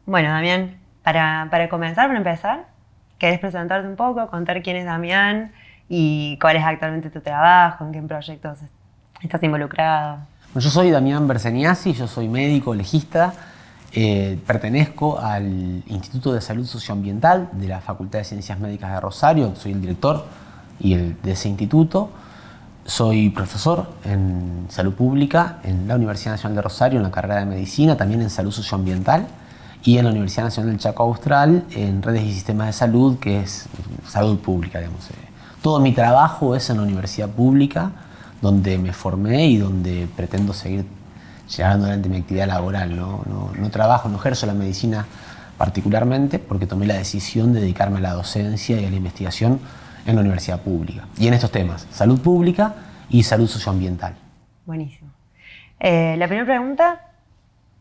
Bueno, Damián, para empezar, ¿querés presentarte un poco, contar quién es Damián y cuál es actualmente tu trabajo, en qué proyectos estás involucrado? Bueno, yo soy Damián Berseniasi, yo soy médico legista, pertenezco al Instituto de Salud Socioambiental de la Facultad de Ciencias Médicas de Rosario, soy el director de ese instituto. Soy profesor en salud pública en la Universidad Nacional de Rosario en la carrera de medicina, también en salud socioambiental y en la Universidad Nacional del Chaco Austral en redes y sistemas de salud, que es salud pública, digamos. Todo mi trabajo es en la universidad pública, donde me formé y donde pretendo seguir llevando adelante mi actividad laboral. No trabajo, no ejerzo la medicina particularmente, porque tomé la decisión de dedicarme a la docencia y a la investigación en la universidad pública. Y en estos temas, salud pública y salud socioambiental. Buenísimo. La primera pregunta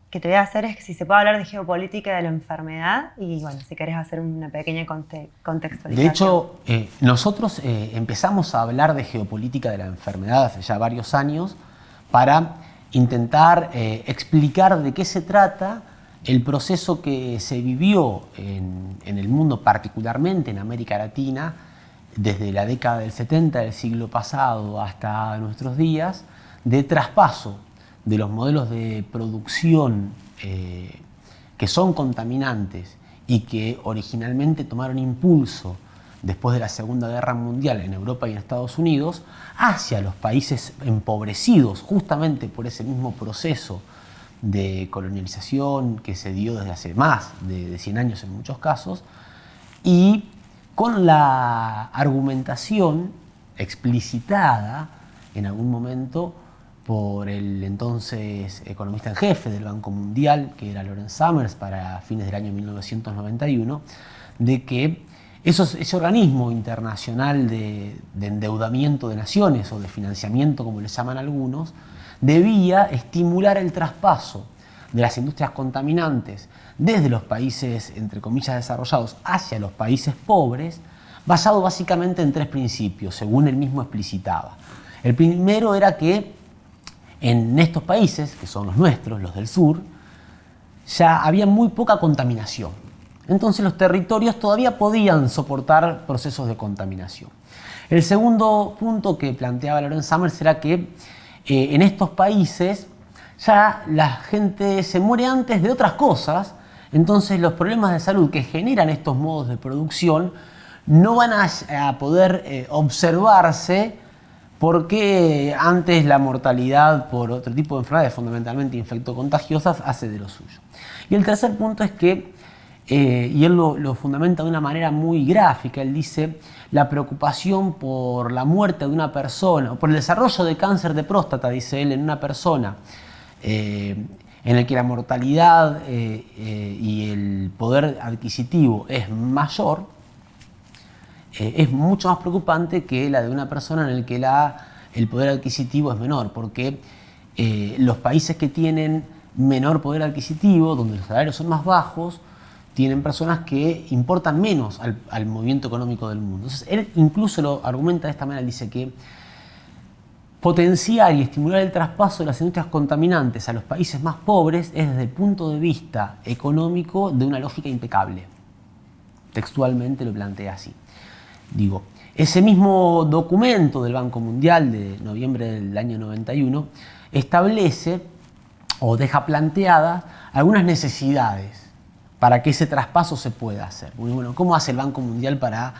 que te voy a hacer es si se puede hablar de geopolítica de la enfermedad y, bueno, si querés hacer una pequeña contextualización. De hecho, nosotros empezamos a hablar de geopolítica de la enfermedad hace ya varios años para intentar explicar de qué se trata el proceso que se vivió en el mundo, particularmente en América Latina, desde la década del 70 del siglo pasado hasta nuestros días, de traspaso de los modelos de producción que son contaminantes y que originalmente tomaron impulso después de la Segunda Guerra Mundial en Europa y en Estados Unidos, hacia los países empobrecidos, justamente por ese mismo proceso de colonialización que se dio desde hace más de 100 años en muchos casos, y con la argumentación explicitada en algún momento por el entonces economista en jefe del Banco Mundial, que era Lawrence Summers, para fines del año 1991, de que ese organismo internacional de endeudamiento de naciones o de financiamiento, como le llaman algunos, debía estimular el traspaso de las industrias contaminantes desde los países, entre comillas, desarrollados hacia los países pobres, basado básicamente en tres principios, según él mismo explicitaba. El primero era que en estos países, que son los nuestros, los del sur, ya había muy poca contaminación. Entonces los territorios todavía podían soportar procesos de contaminación. El segundo punto que planteaba Lawrence Summers era que en estos países ya la gente se muere antes de otras cosas, entonces los problemas de salud que generan estos modos de producción no van a poder observarse, porque antes la mortalidad por otro tipo de enfermedades, fundamentalmente infectocontagiosas, hace de lo suyo. Y el tercer punto es que, y él lo fundamenta de una manera muy gráfica, él dice: la preocupación por la muerte de una persona, o por el desarrollo de cáncer de próstata, dice él, en una persona, en el que la mortalidad y el poder adquisitivo es mayor, es mucho más preocupante que la de una persona en el que el poder adquisitivo es menor, porque los países que tienen menor poder adquisitivo, donde los salarios son más bajos, tienen personas que importan menos al movimiento económico del mundo. Entonces, él incluso lo argumenta de esta manera, dice que potenciar y estimular el traspaso de las industrias contaminantes a los países más pobres es, desde el punto de vista económico, de una lógica impecable. Textualmente lo plantea así. Digo, ese mismo documento del Banco Mundial de noviembre del año 91 establece o deja planteadas algunas necesidades para que ese traspaso se pueda hacer. Muy bueno, ¿cómo hace el Banco Mundial para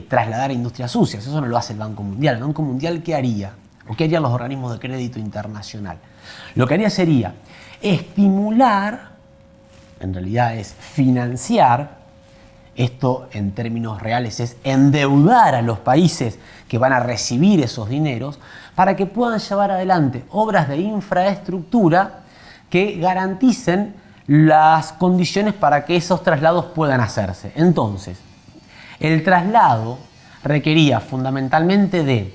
trasladar a industrias sucias? Eso no lo hace el Banco Mundial. ¿El Banco Mundial qué haría? ¿O qué harían los organismos de crédito internacional? Lo que haría sería estimular, en realidad es financiar, esto en términos reales es endeudar a los países que van a recibir esos dineros para que puedan llevar adelante obras de infraestructura que garanticen las condiciones para que esos traslados puedan hacerse. Entonces, el traslado requería fundamentalmente de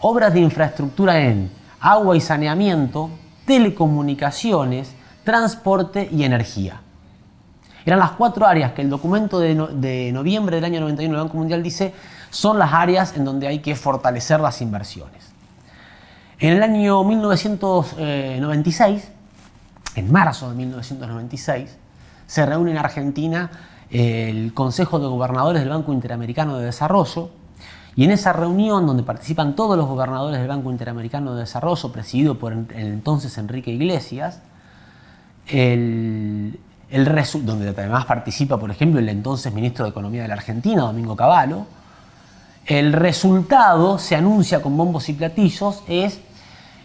obras de infraestructura en agua y saneamiento, telecomunicaciones, transporte y energía. Eran las cuatro áreas que el documento de noviembre del año 91 del Banco Mundial dice son las áreas en donde hay que fortalecer las inversiones. En el año 1996, en marzo de 1996, se reúne en Argentina el Consejo de Gobernadores del Banco Interamericano de Desarrollo, y en esa reunión, donde participan todos los gobernadores del Banco Interamericano de Desarrollo, presidido por el entonces Enrique Iglesias, donde además participa, por ejemplo, el entonces ministro de Economía de la Argentina, Domingo Cavallo, el resultado, se anuncia con bombos y platillos, es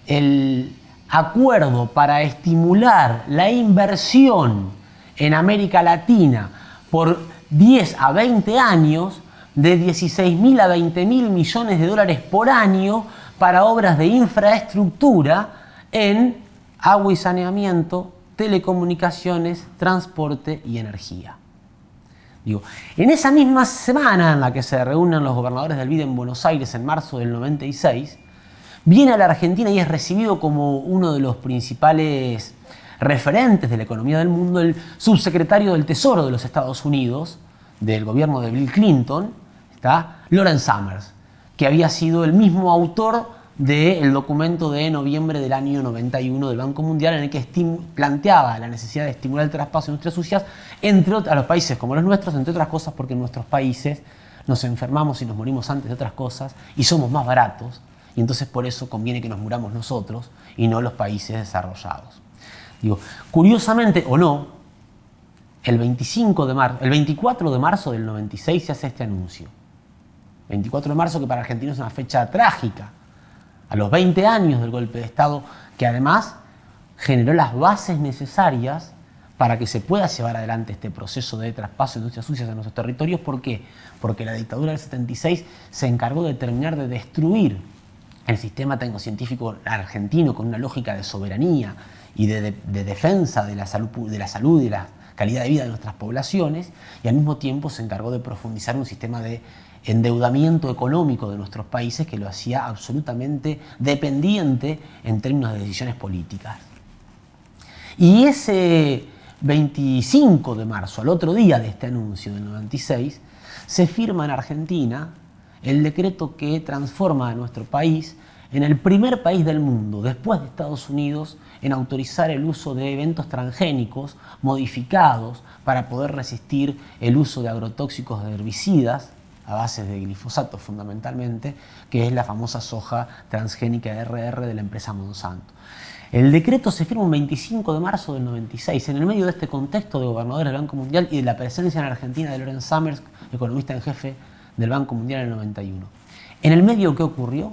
el acuerdo para estimular la inversión en América Latina por 10 a 20 años de 16.000 a 20.000 millones de dólares por año para obras de infraestructura en agua y saneamiento, telecomunicaciones, transporte y energía. En esa misma semana en la que se reúnen los gobernadores del BID en Buenos Aires en marzo del 96, viene a la Argentina y es recibido como uno de los principales referentes de la economía del mundo el subsecretario del Tesoro de los Estados Unidos, del gobierno de Bill Clinton, Lawrence Summers, que había sido el mismo autor del documento de noviembre del año 91 del Banco Mundial, en el que planteaba la necesidad de estimular el traspaso de industrias sucias a los países como los nuestros, entre otras cosas porque en nuestros países nos enfermamos y nos morimos antes de otras cosas y somos más baratos, y entonces por eso conviene que nos muramos nosotros y no los países desarrollados. Curiosamente o no, el 24 de marzo del 96 se hace este anuncio. 24 de marzo, que para Argentina es una fecha trágica, a los 20 años del golpe de Estado, que además generó las bases necesarias para que se pueda llevar adelante este proceso de traspaso de industrias sucias en nuestros territorios. ¿Por qué? Porque la dictadura del 76 se encargó de terminar de destruir el sistema tecnocientífico argentino con una lógica de soberanía y de defensa de la salud y la calidad de vida de nuestras poblaciones, y al mismo tiempo se encargó de profundizar un sistema de endeudamiento económico de nuestros países que lo hacía absolutamente dependiente en términos de decisiones políticas. Y ese 25 de marzo, al otro día de este anuncio del 96, se firma en Argentina el decreto que transforma a nuestro país en el primer país del mundo, después de Estados Unidos, en autorizar el uso de eventos transgénicos modificados para poder resistir el uso de agrotóxicos de herbicidas, a base de glifosato fundamentalmente, que es la famosa soja transgénica RR de la empresa Monsanto. El decreto se firma un 25 de marzo del 96, en el medio de este contexto de gobernadores del Banco Mundial y de la presencia en Argentina de Lawrence Summers, economista en jefe del Banco Mundial en el 91. En el medio, ¿qué ocurrió?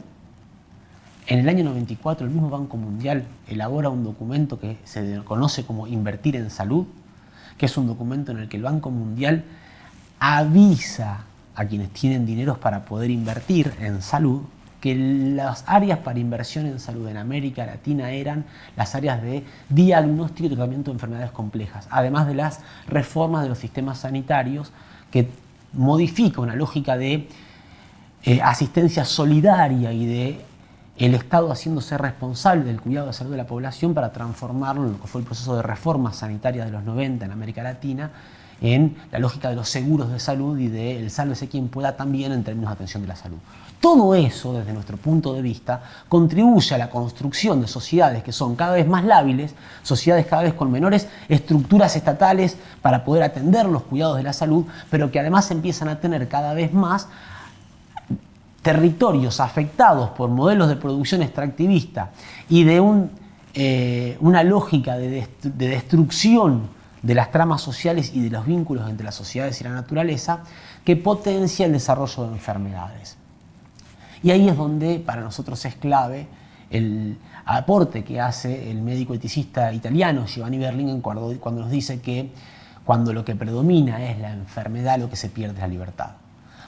En el año 94, el mismo Banco Mundial elabora un documento que se conoce como Invertir en Salud, que es un documento en el que el Banco Mundial avisa a quienes tienen dineros para poder invertir en salud que las áreas para inversión en salud en América Latina eran las áreas de diagnóstico y tratamiento de enfermedades complejas, además de las reformas de los sistemas sanitarios que modifica una lógica de asistencia solidaria y de el Estado haciéndose responsable del cuidado de salud de la población para transformarlo en lo que fue el proceso de reforma sanitaria de los 90 en América Latina, en la lógica de los seguros de salud y del sálvese quien pueda también en términos de atención de la salud. Todo eso, desde nuestro punto de vista, contribuye a la construcción de sociedades que son cada vez más lábiles, sociedades cada vez con menores estructuras estatales para poder atender los cuidados de la salud, pero que además empiezan a tener cada vez más territorios afectados por modelos de producción extractivista y de una lógica de destrucción de las tramas sociales y de los vínculos entre las sociedades y la naturaleza, que potencia el desarrollo de enfermedades. Y ahí es donde para nosotros es clave el aporte que hace el médico eticista italiano Giovanni Berlin cuando nos dice que cuando lo que predomina es la enfermedad, lo que se pierde es la libertad.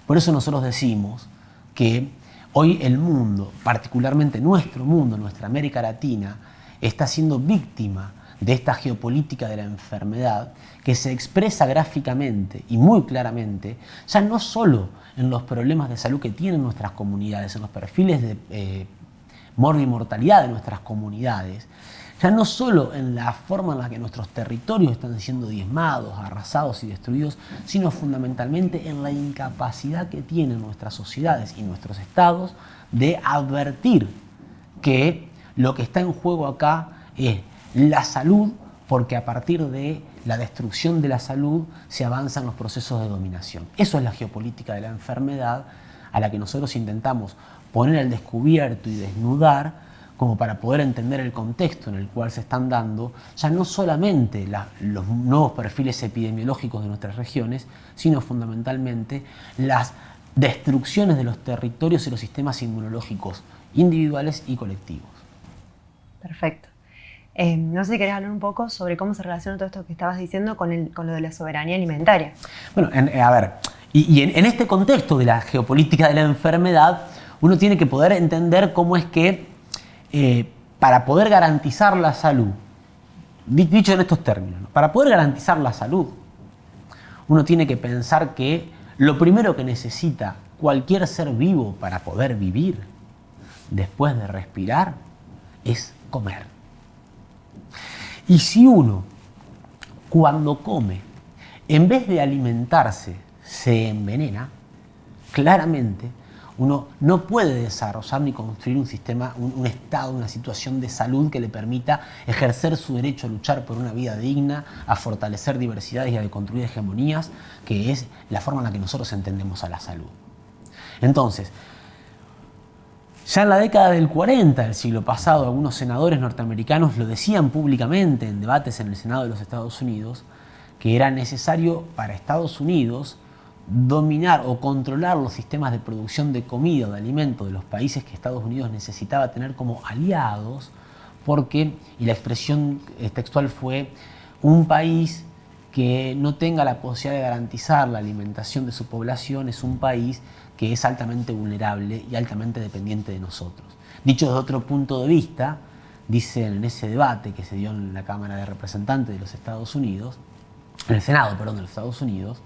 Por eso nosotros decimos que hoy el mundo, particularmente nuestro mundo, nuestra América Latina, está siendo víctima de esta geopolítica de la enfermedad que se expresa gráficamente y muy claramente, ya no solo en los problemas de salud que tienen nuestras comunidades, en los perfiles de mortalidad de nuestras comunidades, ya no solo en la forma en la que nuestros territorios están siendo diezmados, arrasados y destruidos, sino fundamentalmente en la incapacidad que tienen nuestras sociedades y nuestros estados de advertir que lo que está en juego acá es la salud porque a partir de la destrucción de la salud se avanzan los procesos de dominación. Eso es la geopolítica de la enfermedad a la que nosotros intentamos poner al descubierto y desnudar como para poder entender el contexto en el cual se están dando ya no solamente los nuevos perfiles epidemiológicos de nuestras regiones, sino fundamentalmente las destrucciones de los territorios y los sistemas inmunológicos individuales y colectivos. Perfecto. No sé si querés hablar un poco sobre cómo se relaciona todo esto que estabas diciendo con lo de la soberanía alimentaria. Bueno, a ver, en este contexto de la geopolítica de la enfermedad, uno tiene que poder entender cómo es que para poder garantizar la salud, dicho en estos términos, ¿no? Para poder garantizar la salud, uno tiene que pensar que lo primero que necesita cualquier ser vivo para poder vivir, después de respirar, es comer. Y si uno, cuando come, en vez de alimentarse, se envenena, claramente uno no puede desarrollar ni construir un sistema, un estado, una situación de salud que le permita ejercer su derecho a luchar por una vida digna, a fortalecer diversidades y a deconstruir hegemonías, que es la forma en la que nosotros entendemos a la salud. Entonces, ya en la década del 40 del siglo pasado, algunos senadores norteamericanos lo decían públicamente en debates en el Senado de los Estados Unidos, que era necesario para Estados Unidos dominar o controlar los sistemas de producción de comida o de alimentos de los países que Estados Unidos necesitaba tener como aliados, porque, y la expresión textual fue, un país que no tenga la posibilidad de garantizar la alimentación de su población es un país que es altamente vulnerable y altamente dependiente de nosotros. Dicho desde otro punto de vista, dicen en ese debate que se dio en la Cámara de Representantes de los Estados Unidos, en el Senado, perdón, de los Estados Unidos,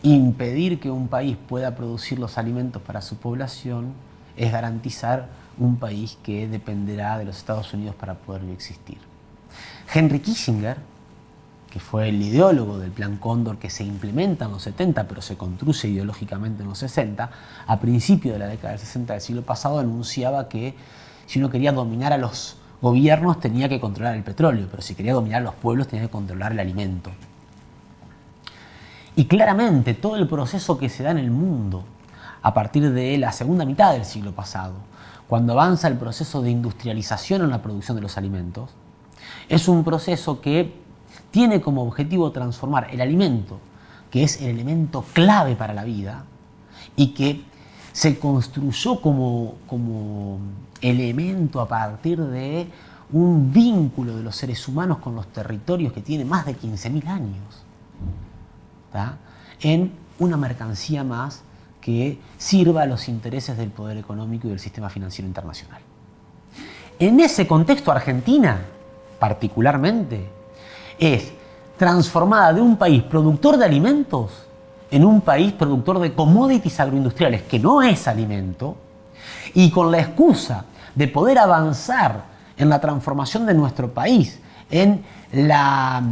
impedir que un país pueda producir los alimentos para su población es garantizar un país que dependerá de los Estados Unidos para poder existir. Henry Kissinger, que fue el ideólogo del Plan Cóndor que se implementa en los 70, pero se construye ideológicamente en los 60, a principios de la década del 60 del siglo pasado anunciaba que si uno quería dominar a los gobiernos tenía que controlar el petróleo, pero si quería dominar a los pueblos tenía que controlar el alimento. Y claramente todo el proceso que se da en el mundo a partir de la segunda mitad del siglo pasado, cuando avanza el proceso de industrialización en la producción de los alimentos, es un proceso que tiene como objetivo transformar el alimento, que es el elemento clave para la vida, y que se construyó como elemento a partir de un vínculo de los seres humanos con los territorios que tiene más de 15.000 años, ¿tá? En una mercancía más que sirva a los intereses del poder económico y del sistema financiero internacional. En ese contexto, Argentina, particularmente, es transformada de un país productor de alimentos en un país productor de commodities agroindustriales, que no es alimento, y con la excusa de poder avanzar en la transformación de nuestro país, en la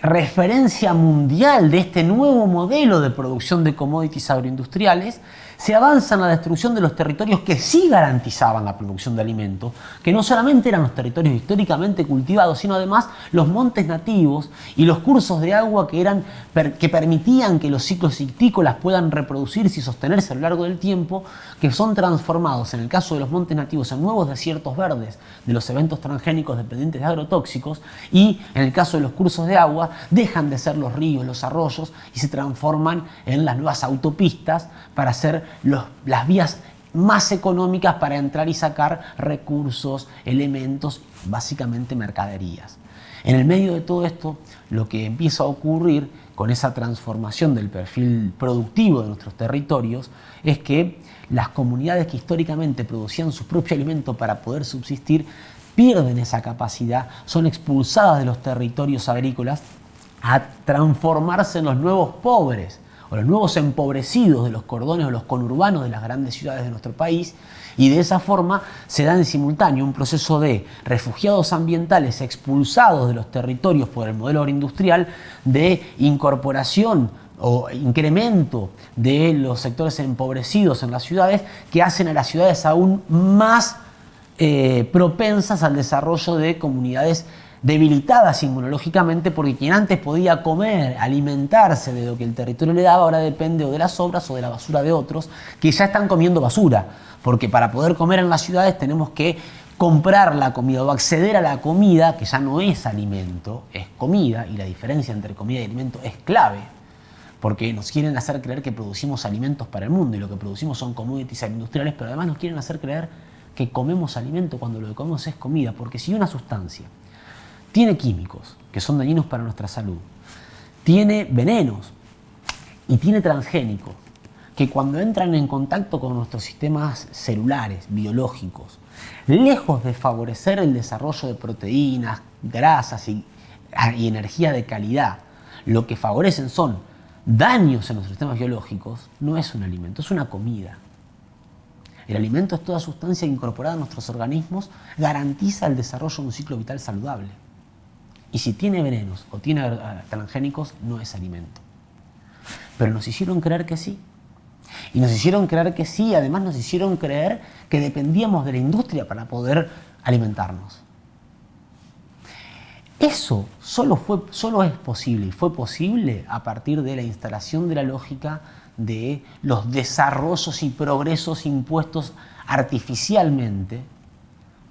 referencia mundial de este nuevo modelo de producción de commodities agroindustriales, se avanza en la destrucción de los territorios que sí garantizaban la producción de alimentos, que no solamente eran los territorios históricamente cultivados, sino además los montes nativos y los cursos de agua que permitían que los ciclos cictícolas puedan reproducirse y sostenerse a lo largo del tiempo, que son transformados, en el caso de los montes nativos, en nuevos desiertos verdes de los eventos transgénicos dependientes de agrotóxicos, y en el caso de los cursos de agua, dejan de ser los ríos, los arroyos, y se transforman en las nuevas autopistas para hacer las vías más económicas para entrar y sacar recursos, elementos, básicamente mercaderías. En el medio de todo esto, lo que empieza a ocurrir con esa transformación del perfil productivo de nuestros territorios es que las comunidades que históricamente producían su propio alimento para poder subsistir pierden esa capacidad, son expulsadas de los territorios agrícolas a transformarse en los nuevos pobres o los nuevos empobrecidos de los cordones o los conurbanos de las grandes ciudades de nuestro país, y de esa forma se da en simultáneo un proceso de refugiados ambientales expulsados de los territorios por el modelo agroindustrial, de incorporación o incremento de los sectores empobrecidos en las ciudades, que hacen a las ciudades aún más propensas al desarrollo de comunidades debilitadas inmunológicamente, porque quien antes podía comer, alimentarse de lo que el territorio le daba, ahora depende o de las sobras o de la basura de otros, que ya están comiendo basura, porque para poder comer en las ciudades tenemos que comprar la comida o acceder a la comida, que ya no es alimento, es comida, y la diferencia entre comida y alimento es clave, porque nos quieren hacer creer que producimos alimentos para el mundo y lo que producimos son commodities industriales, pero además nos quieren hacer creer que comemos alimento cuando lo que comemos es comida, porque si una sustancia tiene químicos que son dañinos para nuestra salud, tiene venenos y tiene transgénicos que cuando entran en contacto con nuestros sistemas celulares, biológicos, lejos de favorecer el desarrollo de proteínas, grasas y energía de calidad, lo que favorecen son daños en nuestros sistemas biológicos, no es un alimento, es una comida. El alimento es toda sustancia incorporada a nuestros organismos, garantiza el desarrollo de un ciclo vital saludable. Y si tiene venenos o tiene transgénicos, no es alimento. Pero nos hicieron creer que sí. Y nos hicieron creer que sí, además nos hicieron creer que dependíamos de la industria para poder alimentarnos. Eso solo es posible y fue posible a partir de la instalación de la lógica de los desarrollos y progresos impuestos artificialmente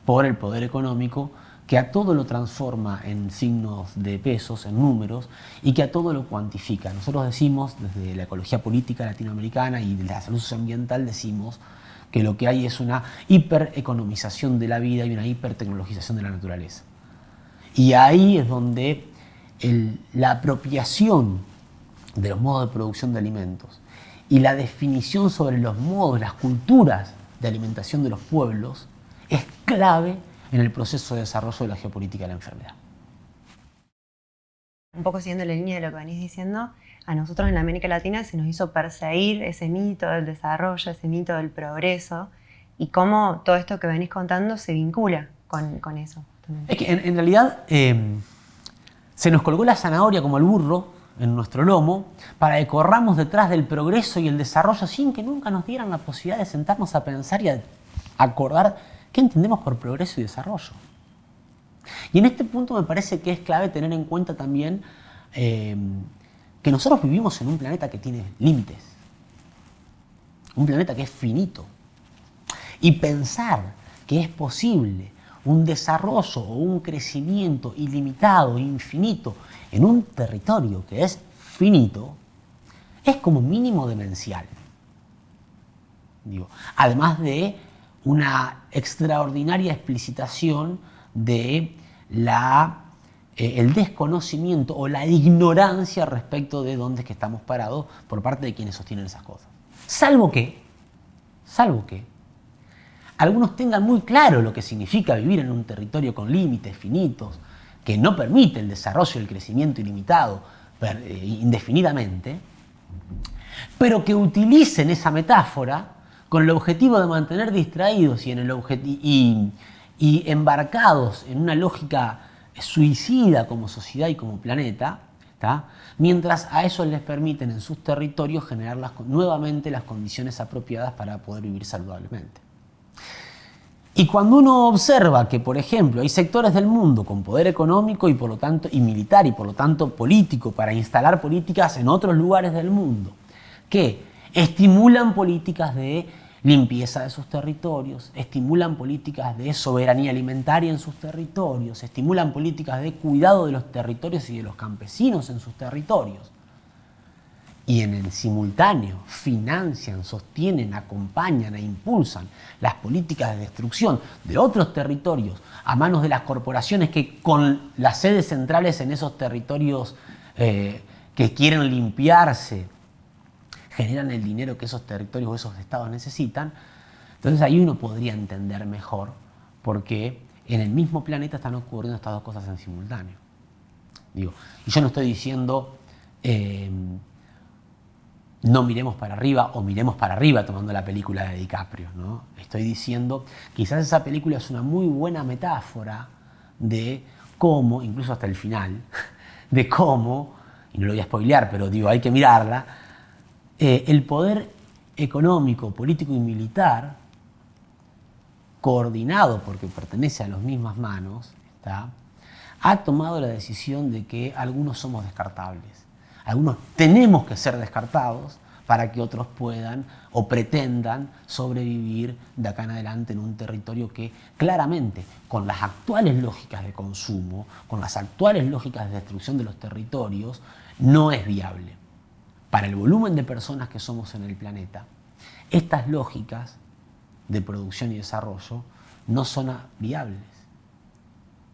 por el poder económico, que a todo lo transforma en signos de pesos, en números, y que a todo lo cuantifica. Nosotros decimos, desde la ecología política latinoamericana y de la salud socioambiental, decimos que lo que hay es una hipereconomización de la vida y una hipertecnologización de la naturaleza. Y ahí es donde la apropiación de los modos de producción de alimentos y la definición sobre los modos, las culturas de alimentación de los pueblos es clave en el proceso de desarrollo de la geopolítica de la enfermedad. Un poco siguiendo la línea de lo que venís diciendo, a nosotros en la América Latina se nos hizo perseguir ese mito del desarrollo, ese mito del progreso, y cómo todo esto que venís contando se vincula con eso. Es que en realidad se nos colgó la zanahoria como el burro en nuestro lomo para que corramos detrás del progreso y el desarrollo sin que nunca nos dieran la posibilidad de sentarnos a pensar y a acordar qué entendemos por progreso y desarrollo. Y en este punto me parece que es clave tener en cuenta también que nosotros vivimos en un planeta que tiene límites, un planeta que es finito. Y pensar que es posible un desarrollo o un crecimiento ilimitado, infinito, en un territorio que es finito, es como mínimo demencial. Además de una extraordinaria explicitación de el desconocimiento o la ignorancia respecto de dónde es que estamos parados por parte de quienes sostienen esas cosas. Salvo que algunos tengan muy claro lo que significa vivir en un territorio con límites finitos, que no permite el desarrollo y el crecimiento ilimitado indefinidamente, pero que utilicen esa metáfora con el objetivo de mantener distraídos y embarcados en una lógica suicida como sociedad y como planeta, ¿tá? Mientras a eso les permiten en sus territorios generar nuevamente las condiciones apropiadas para poder vivir saludablemente. Y cuando uno observa que, por ejemplo, hay sectores del mundo con poder económico y por lo tanto y militar y por lo tanto político para instalar políticas en otros lugares del mundo que estimulan políticas de limpieza de sus territorios, estimulan políticas de soberanía alimentaria en sus territorios, estimulan políticas de cuidado de los territorios y de los campesinos en sus territorios. Y en el simultáneo financian, sostienen, acompañan e impulsan las políticas de destrucción de otros territorios a manos de las corporaciones que con las sedes centrales en esos territorios que quieren limpiarse generan el dinero que esos territorios o esos estados necesitan. Entonces ahí uno podría entender mejor por qué en el mismo planeta están ocurriendo estas dos cosas en simultáneo. Y yo no estoy diciendo no miremos para arriba o miremos para arriba tomando la película de DiCaprio, ¿no? Estoy diciendo, quizás esa película es una muy buena metáfora de cómo, incluso hasta el final, de cómo, y no lo voy a spoilear, pero hay que mirarla, el poder económico, político y militar coordinado porque pertenece a las mismas manos, ha tomado la decisión de que algunos somos descartables. Algunos tenemos que ser descartados para que otros puedan o pretendan sobrevivir de acá en adelante en un territorio que claramente, con las actuales lógicas de consumo, con las actuales lógicas de destrucción de los territorios, no es viable. Para el volumen de personas que somos en el planeta, estas lógicas de producción y desarrollo no son viables,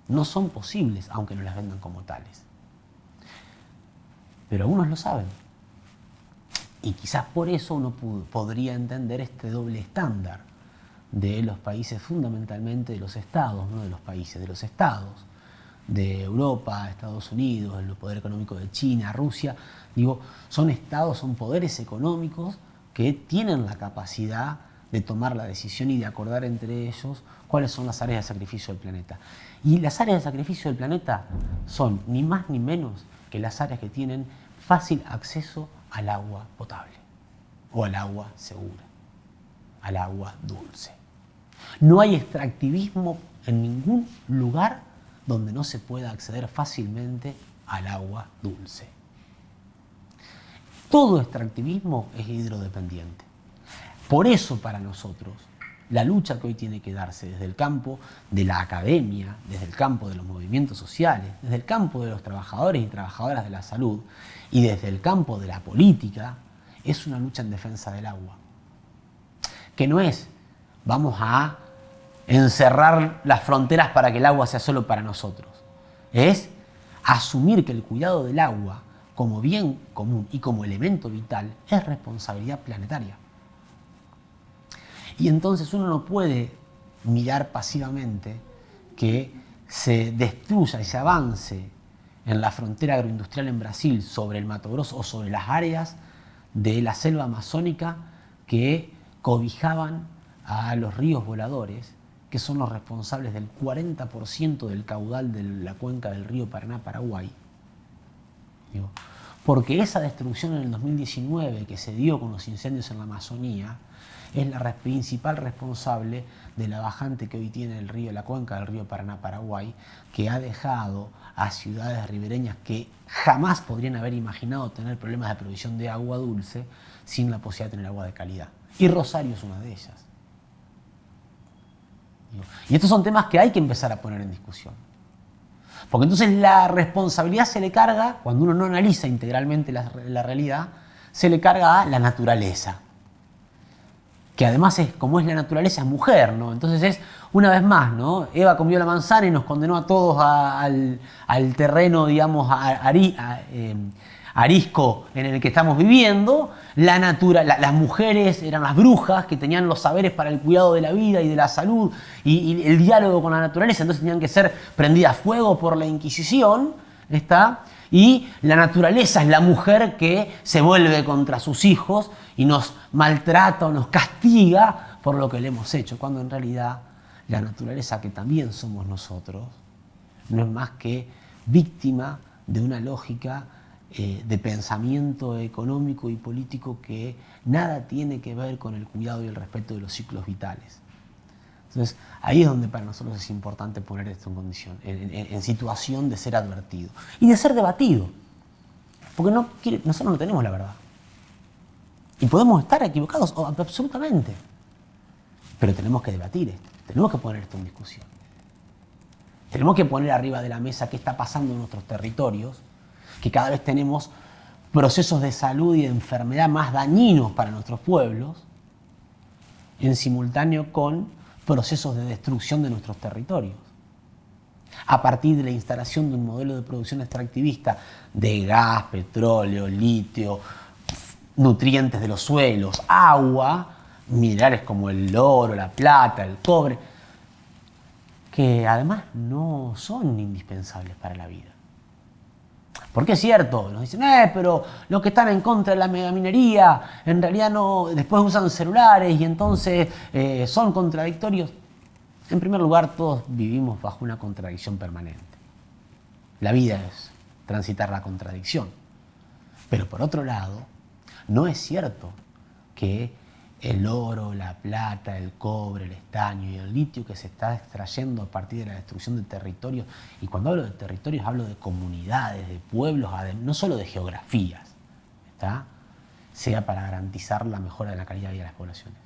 no son posibles, aunque nos las vendan como tales. Pero algunos lo saben. Y quizás por eso uno podría entender este doble estándar de los países, fundamentalmente de los estados, no de los países, de los estados, de Europa, Estados Unidos, el poder económico de China, Rusia. Digo, son estados, son poderes económicos que tienen la capacidad de tomar la decisión y de acordar entre ellos cuáles son las áreas de sacrificio del planeta. Y las áreas de sacrificio del planeta son ni más ni menos que las áreas que tienen fácil acceso al agua potable o al agua segura, al agua dulce. No hay extractivismo en ningún lugar donde no se pueda acceder fácilmente al agua dulce. Todo extractivismo es hidrodependiente. Por eso para nosotros la lucha que hoy tiene que darse desde el campo de la academia, desde el campo de los movimientos sociales, desde el campo de los trabajadores y trabajadoras de la salud y desde el campo de la política, es una lucha en defensa del agua. Que no es vamos a encerrar las fronteras para que el agua sea solo para nosotros. Es asumir que el cuidado del agua como bien común y como elemento vital es responsabilidad planetaria. Y entonces uno no puede mirar pasivamente que se destruya y se avance en la frontera agroindustrial en Brasil sobre el Mato Grosso o sobre las áreas de la selva amazónica que cobijaban a los ríos voladores, que son los responsables del 40% del caudal de la cuenca del río Paraná-Paraguay. Porque esa destrucción en el 2019 que se dio con los incendios en la Amazonía es la principal responsable de la bajante que hoy tiene el río, la cuenca del río Paraná-Paraguay, que ha dejado a ciudades ribereñas que jamás podrían haber imaginado tener problemas de provisión de agua dulce sin la posibilidad de tener agua de calidad. Y Rosario es una de ellas. Y estos son temas que hay que empezar a poner en discusión. Porque entonces la responsabilidad se le carga, cuando uno no analiza integralmente la realidad, se le carga a la naturaleza. Que además, como es la naturaleza, es mujer, ¿no? Entonces es, una vez más, ¿no? Eva comió la manzana y nos condenó a todos al terreno, digamos, arisco en el que estamos viviendo. Las mujeres eran las brujas que tenían los saberes para el cuidado de la vida y de la salud y el diálogo con la naturaleza, entonces tenían que ser prendidas a fuego por la Inquisición, y la naturaleza es la mujer que se vuelve contra sus hijos y nos maltrata o nos castiga por lo que le hemos hecho, cuando en realidad la naturaleza, que también somos nosotros, no es más que víctima de una lógica de pensamiento económico y político que nada tiene que ver con el cuidado y el respeto de los ciclos vitales. Entonces, ahí es donde para nosotros es importante poner esto en condición, en situación de ser advertido y de ser debatido. Porque nosotros no tenemos la verdad. Y podemos estar equivocados, absolutamente. Pero tenemos que debatir esto, tenemos que poner esto en discusión. Tenemos que poner arriba de la mesa qué está pasando en nuestros territorios, que cada vez tenemos procesos de salud y de enfermedad más dañinos para nuestros pueblos, en simultáneo con procesos de destrucción de nuestros territorios. A partir de la instalación de un modelo de producción extractivista de gas, petróleo, litio, nutrientes de los suelos, agua, minerales como el oro, la plata, el cobre, que además no son indispensables para la vida. Porque es cierto, nos dicen, pero los que están en contra de la megaminería en realidad no, después usan celulares y entonces son contradictorios. En primer lugar, todos vivimos bajo una contradicción permanente. La vida es transitar la contradicción. Pero por otro lado, no es cierto que el oro, la plata, el cobre, el estaño y el litio que se está extrayendo a partir de la destrucción de territorios. Y cuando hablo de territorios hablo de comunidades, de pueblos, no solo de geografías, ¿está? Sea para garantizar la mejora de la calidad de vida de las poblaciones.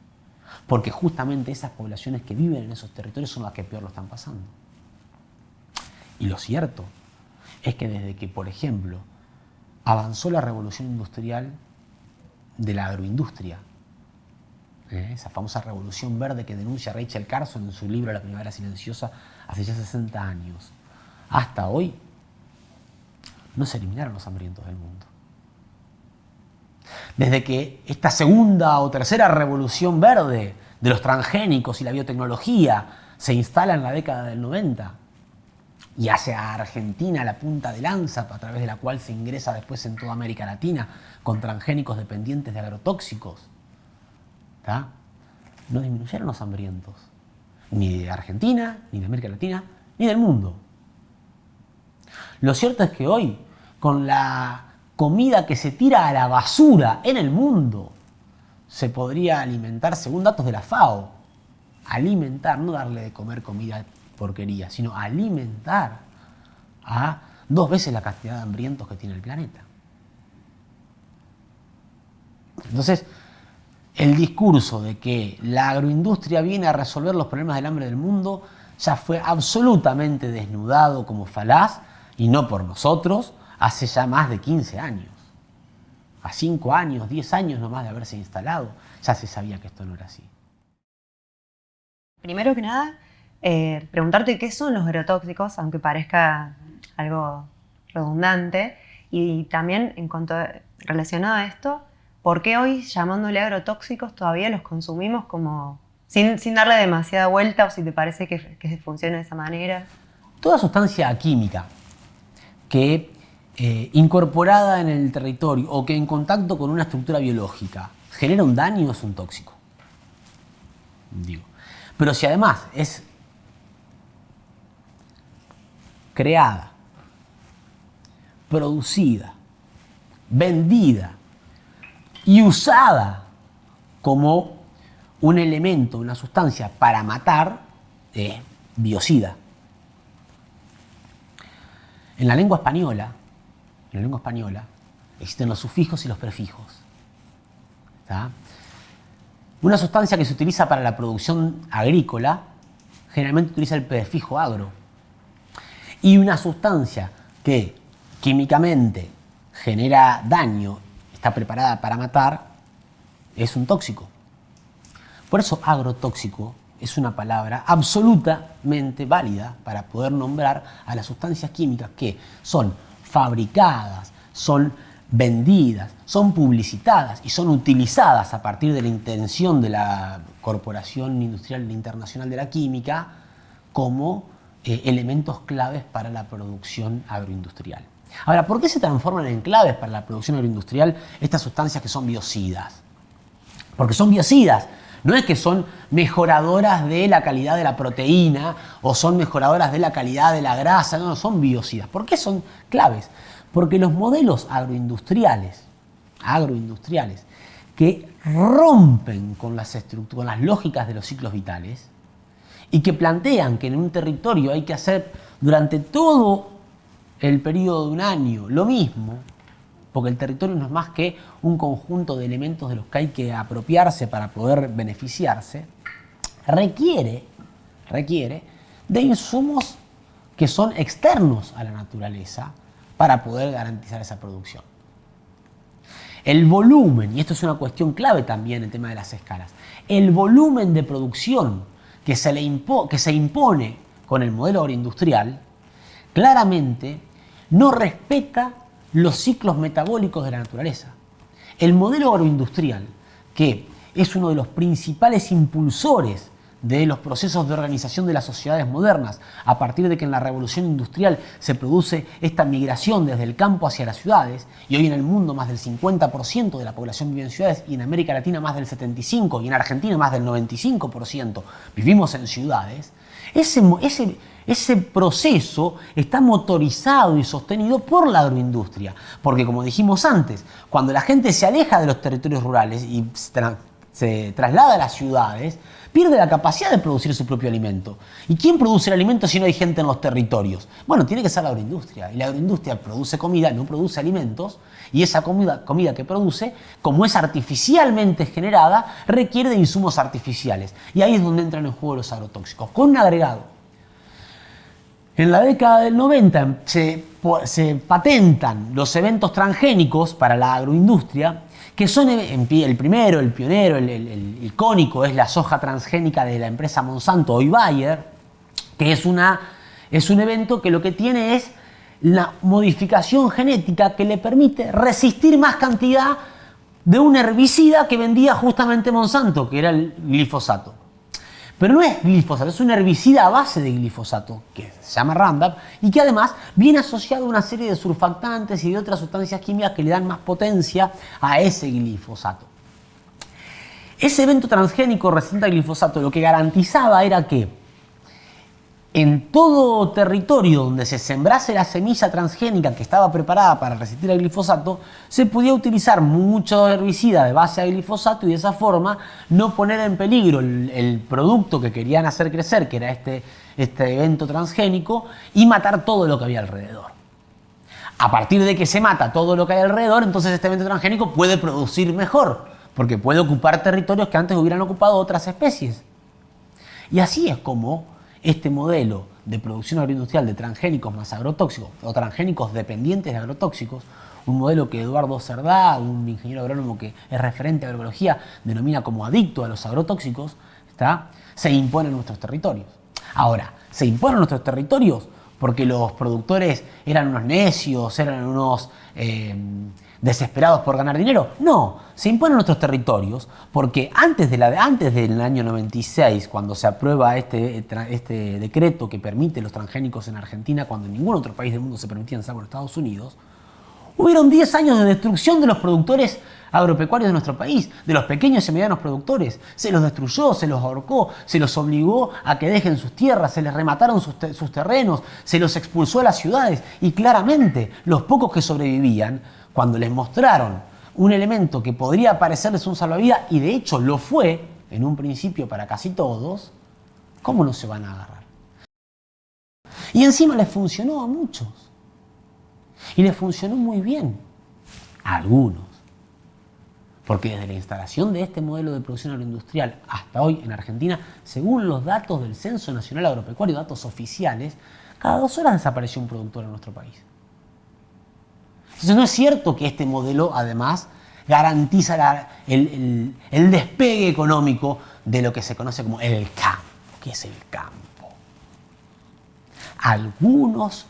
Porque justamente esas poblaciones que viven en esos territorios son las que peor lo están pasando. Y lo cierto es que desde que, por ejemplo, avanzó la revolución industrial de la agroindustria, esa famosa revolución verde que denuncia Rachel Carson en su libro La Primavera Silenciosa hace ya 60 años, hasta hoy no se eliminaron los hambrientos del mundo. Desde que esta segunda o tercera revolución verde de los transgénicos y la biotecnología se instala en la década del 90 y hace a Argentina la punta de lanza a través de la cual se ingresa después en toda América Latina con transgénicos dependientes de agrotóxicos, ¿tá? No disminuyeron los hambrientos, ni de Argentina, ni de América Latina, ni del mundo. Lo cierto es que hoy, con la comida que se tira a la basura en el mundo, se podría alimentar, según datos de la FAO, alimentar, no darle de comer comida porquería, sino alimentar a 2 veces la cantidad de hambrientos que tiene el planeta. Entonces, el discurso de que la agroindustria viene a resolver los problemas del hambre del mundo ya fue absolutamente desnudado como falaz, y no por nosotros, hace ya más de 15 años. A 5 años, 10 años nomás de haberse instalado, ya se sabía que esto no era así. Primero que nada, preguntarte qué son los agrotóxicos, aunque parezca algo redundante, y también en cuanto relacionado a esto, ¿por qué hoy llamándole agrotóxicos todavía los consumimos como sin darle demasiada vuelta, o si te parece que funciona de esa manera? Toda sustancia química que incorporada en el territorio o que en contacto con una estructura biológica genera un daño es un tóxico. Pero si además es creada, producida, vendida y usada como un elemento, una sustancia para matar, es biocida. En la lengua española existen los sufijos y los prefijos. ¿Tá? Una sustancia que se utiliza para la producción agrícola generalmente utiliza el prefijo agro. Y una sustancia que químicamente genera daño, está preparada para matar, es un tóxico. Por eso agrotóxico es una palabra absolutamente válida para poder nombrar a las sustancias químicas que son fabricadas, son vendidas, son publicitadas y son utilizadas a partir de la intención de la Corporación Industrial Internacional de la Química como elementos claves para la producción agroindustrial. Ahora, ¿por qué se transforman en claves para la producción agroindustrial estas sustancias que son biocidas? Porque son biocidas. No es que son mejoradoras de la calidad de la proteína o son mejoradoras de la calidad de la grasa, no, son biocidas. ¿Por qué son claves? Porque los modelos agroindustriales que rompen con las lógicas de los ciclos vitales y que plantean que en un territorio hay que hacer durante todo el periodo de un año lo mismo, porque el territorio no es más que un conjunto de elementos de los que hay que apropiarse para poder beneficiarse, requiere de insumos que son externos a la naturaleza para poder garantizar esa producción. El volumen, y esto es una cuestión clave también en el tema de las escalas, el volumen de producción que se impone con el modelo agroindustrial, claramente no respeta los ciclos metabólicos de la naturaleza. El modelo agroindustrial, que es uno de los principales impulsores de los procesos de organización de las sociedades modernas, a partir de que en la revolución industrial se produce esta migración desde el campo hacia las ciudades, y hoy en el mundo más del 50% de la población vive en ciudades, y en América Latina más del 75%, y en Argentina más del 95% vivimos en ciudades, ese proceso está motorizado y sostenido por la agroindustria. Porque, como dijimos antes, cuando la gente se aleja de los territorios rurales y se traslada a las ciudades, pierde la capacidad de producir su propio alimento. ¿Y quién produce el alimento si no hay gente en los territorios? Bueno, tiene que ser la agroindustria. Y la agroindustria produce comida, no produce alimentos. Y esa comida que produce, como es artificialmente generada, requiere de insumos artificiales. Y ahí es donde entran en juego los agrotóxicos. Con un agregado. En la década del 90 se patentan los eventos transgénicos para la agroindustria, que son el primero, el pionero, el icónico, es la soja transgénica de la empresa Monsanto, hoy Bayer, que es un evento que lo que tiene es la modificación genética que le permite resistir más cantidad de un herbicida que vendía justamente Monsanto, que era el glifosato. Pero no es glifosato, es un herbicida a base de glifosato, que se llama Roundup, y que además viene asociado a una serie de surfactantes y de otras sustancias químicas que le dan más potencia a ese glifosato. Ese evento transgénico resistente al glifosato lo que garantizaba era que en todo territorio donde se sembrase la semilla transgénica que estaba preparada para resistir al glifosato, se podía utilizar mucho herbicida de base a glifosato y de esa forma no poner en peligro el producto que querían hacer crecer, que era este evento transgénico, y matar todo lo que había alrededor. A partir de que se mata todo lo que hay alrededor, entonces este evento transgénico puede producir mejor, porque puede ocupar territorios que antes hubieran ocupado otras especies. Y así es como este modelo de producción agroindustrial de transgénicos más agrotóxicos, o transgénicos dependientes de agrotóxicos, un modelo que Eduardo Cerdá, un ingeniero agrónomo que es referente a agroecología, denomina como adicto a los agrotóxicos, se impone en nuestros territorios. Ahora, se impone en nuestros territorios porque los productores eran unos necios, eran unos desesperados por ganar dinero. No, se impone en nuestros territorios porque antes del año 96, cuando se aprueba este decreto que permite los transgénicos en Argentina, cuando en ningún otro país del mundo se permitían, salvo en Estados Unidos, hubieron 10 años de destrucción de los productores agropecuarios de nuestro país, de los pequeños y medianos productores. Se los destruyó, se los ahorcó, se los obligó a que dejen sus tierras, se les remataron sus terrenos, se los expulsó a las ciudades y claramente los pocos que sobrevivían, cuando les mostraron un elemento que podría parecerles un salvavidas, y de hecho lo fue en un principio para casi todos, ¿cómo no se van a agarrar? Y encima les funcionó a muchos. Y les funcionó muy bien a algunos. Porque desde la instalación de este modelo de producción agroindustrial hasta hoy en Argentina, según los datos del Censo Nacional Agropecuario, datos oficiales, cada 2 horas desapareció un productor en nuestro país. Entonces no es cierto que este modelo además garantiza el despegue económico de lo que se conoce como el campo. ¿Qué es el campo? Algunos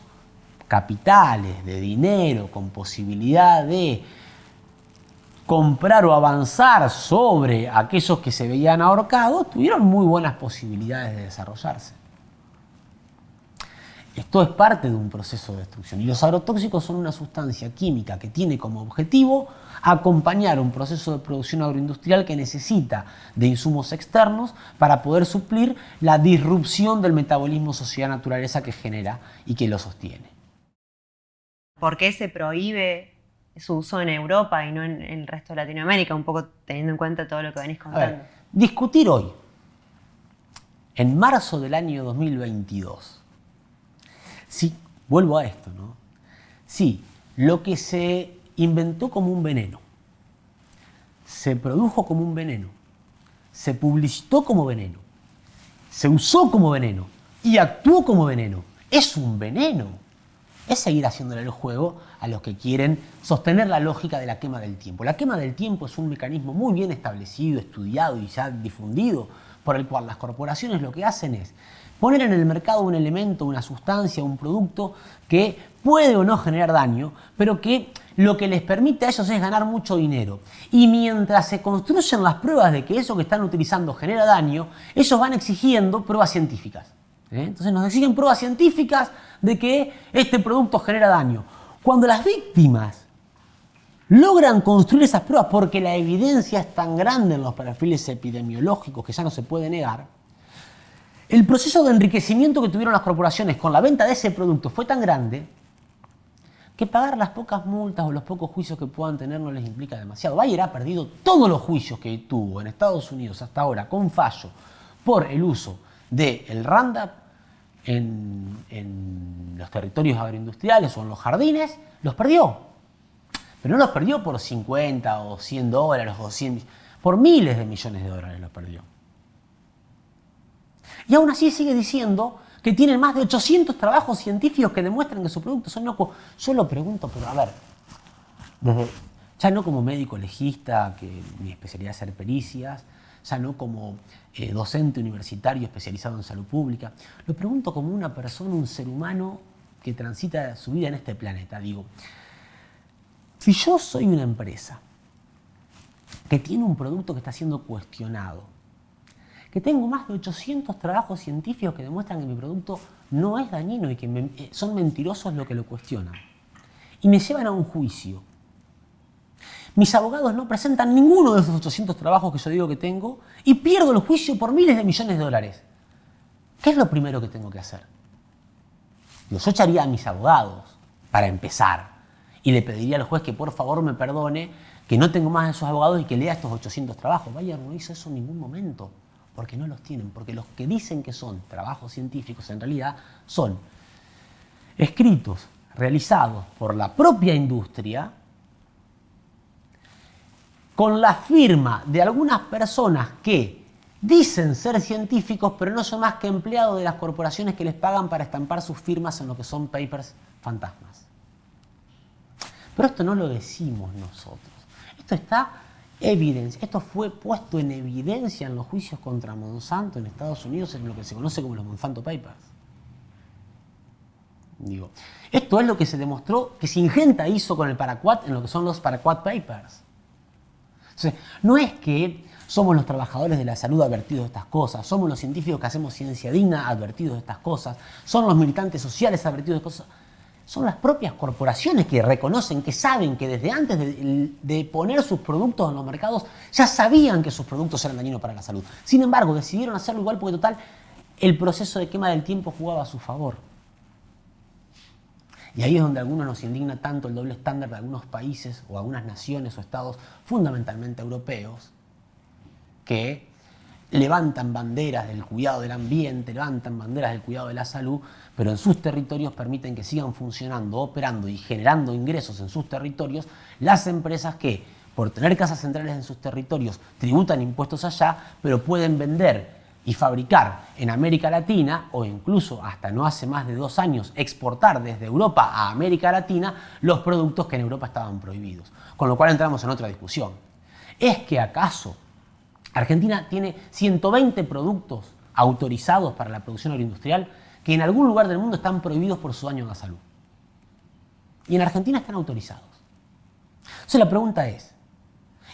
capitales de dinero con posibilidad de comprar o avanzar sobre aquellos que se veían ahorcados tuvieron muy buenas posibilidades de desarrollarse. Esto es parte de un proceso de destrucción y los agrotóxicos son una sustancia química que tiene como objetivo acompañar un proceso de producción agroindustrial que necesita de insumos externos para poder suplir la disrupción del metabolismo sociedad-naturaleza que genera y que lo sostiene. ¿Por qué se prohíbe su uso en Europa y no en el resto de Latinoamérica? Un poco teniendo en cuenta todo lo que venís contando. A ver, discutir hoy, en marzo del año 2022, sí, vuelvo a esto, ¿no? Sí, lo que se inventó como un veneno, se produjo como un veneno, se publicitó como veneno, se usó como veneno y actuó como veneno, es un veneno. Es seguir haciéndole el juego a los que quieren sostener la lógica de la quema del tiempo. La quema del tiempo es un mecanismo muy bien establecido, estudiado y ya difundido, por el cual las corporaciones lo que hacen es poner en el mercado un elemento, una sustancia, un producto que puede o no generar daño, pero que lo que les permite a ellos es ganar mucho dinero. Y mientras se construyen las pruebas de que eso que están utilizando genera daño, ellos van exigiendo pruebas científicas. Entonces nos exigen pruebas científicas de que este producto genera daño. Cuando las víctimas logran construir esas pruebas porque la evidencia es tan grande en los perfiles epidemiológicos que ya no se puede negar, el proceso de enriquecimiento que tuvieron las corporaciones con la venta de ese producto fue tan grande que pagar las pocas multas o los pocos juicios que puedan tener no les implica demasiado. Bayer ha perdido todos los juicios que tuvo en Estados Unidos hasta ahora con fallo por el uso del Roundup en los territorios agroindustriales o en los jardines, los perdió. Pero no los perdió por 50 o 100 dólares o 100, por miles de millones de dólares los perdió. Y aún así sigue diciendo que tienen más de 800 trabajos científicos que demuestran que sus productos son inocuos. Yo lo pregunto, pero a ver, ya no como médico legista, que mi especialidad es hacer pericias, ya no como docente universitario especializado en salud pública, lo pregunto como una persona, un ser humano que transita su vida en este planeta. Digo, si yo soy una empresa que tiene un producto que está siendo cuestionado, que tengo más de 800 trabajos científicos que demuestran que mi producto no es dañino y que son mentirosos los que lo cuestionan, y me llevan a un juicio, mis abogados no presentan ninguno de esos 800 trabajos que yo digo que tengo y pierdo el juicio por miles de millones de dólares. ¿Qué es lo primero que tengo que hacer? Yo echaría a mis abogados para empezar y le pediría al juez que por favor me perdone, que no tengo más de esos abogados y que lea estos 800 trabajos. Bayer no hizo eso en ningún momento, porque no los tienen, porque los que dicen que son trabajos científicos en realidad son escritos realizados por la propia industria con la firma de algunas personas que dicen ser científicos, pero no son más que empleados de las corporaciones que les pagan para estampar sus firmas en lo que son papers fantasmas. Pero esto no lo decimos nosotros. Esto está evidencia. Esto fue puesto en evidencia en los juicios contra Monsanto en Estados Unidos, en lo que se conoce como los Monsanto Papers. Digo, esto es lo que se demostró que Syngenta hizo con el Paraquat en lo que son los Paraquat Papers. Entonces, no es que somos los trabajadores de la salud advertidos de estas cosas, somos los científicos que hacemos ciencia digna advertidos de estas cosas, son los militantes sociales advertidos de cosas. Son las propias corporaciones que reconocen, que saben que desde antes de poner sus productos en los mercados ya sabían que sus productos eran dañinos para la salud. Sin embargo, decidieron hacerlo igual porque total el proceso de quema del tiempo jugaba a su favor. Y ahí es donde a algunos nos indigna tanto el doble estándar de algunos países o algunas naciones o estados, fundamentalmente europeos, que levantan banderas del cuidado del ambiente, levantan banderas del cuidado de la salud, pero en sus territorios permiten que sigan funcionando, operando y generando ingresos en sus territorios las empresas que, por tener casas centrales en sus territorios, tributan impuestos allá, pero pueden vender y fabricar en América Latina, o incluso hasta no hace más de 2 años exportar desde Europa a América Latina los productos que en Europa estaban prohibidos. Con lo cual entramos en otra discusión. ¿Es que acaso Argentina tiene 120 productos autorizados para la producción agroindustrial que en algún lugar del mundo están prohibidos por su daño a la salud? Y en Argentina están autorizados. Entonces la pregunta ¿es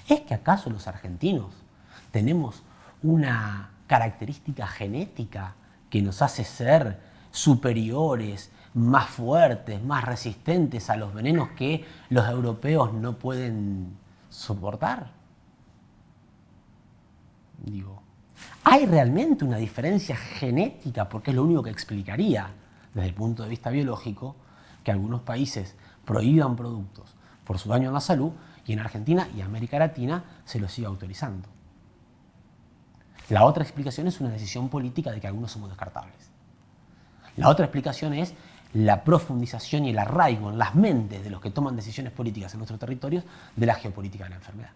que acaso los argentinos tenemos una característica genética que nos hace ser superiores, más fuertes, más resistentes a los venenos que los europeos no pueden soportar? Digo, ¿hay realmente una diferencia genética? Porque es lo único que explicaría, desde el punto de vista biológico, que algunos países prohíban productos por su daño a la salud y en Argentina y América Latina se los siga autorizando. La otra explicación es una decisión política de que algunos somos descartables. La otra explicación es la profundización y el arraigo en las mentes de los que toman decisiones políticas en nuestros territorios de la geopolítica de la enfermedad.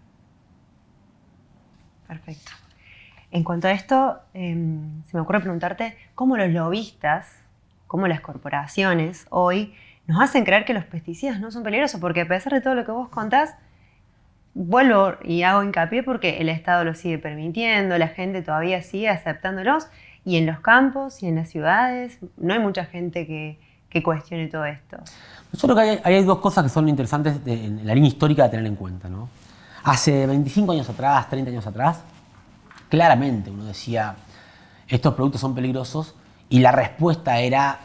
Perfecto. En cuanto a esto, se me ocurre preguntarte cómo los lobistas, cómo las corporaciones hoy nos hacen creer que los pesticidas no son peligrosos, porque a pesar de todo lo que vos contás, vuelvo y hago hincapié porque el Estado lo sigue permitiendo, la gente todavía sigue aceptándolos, y en los campos y en las ciudades no hay mucha gente que cuestione todo esto. Yo creo que hay 2 cosas que son interesantes en la línea histórica de tener en cuenta, ¿no? Hace 25 años atrás, 30 años atrás, claramente uno decía, estos productos son peligrosos, y la respuesta era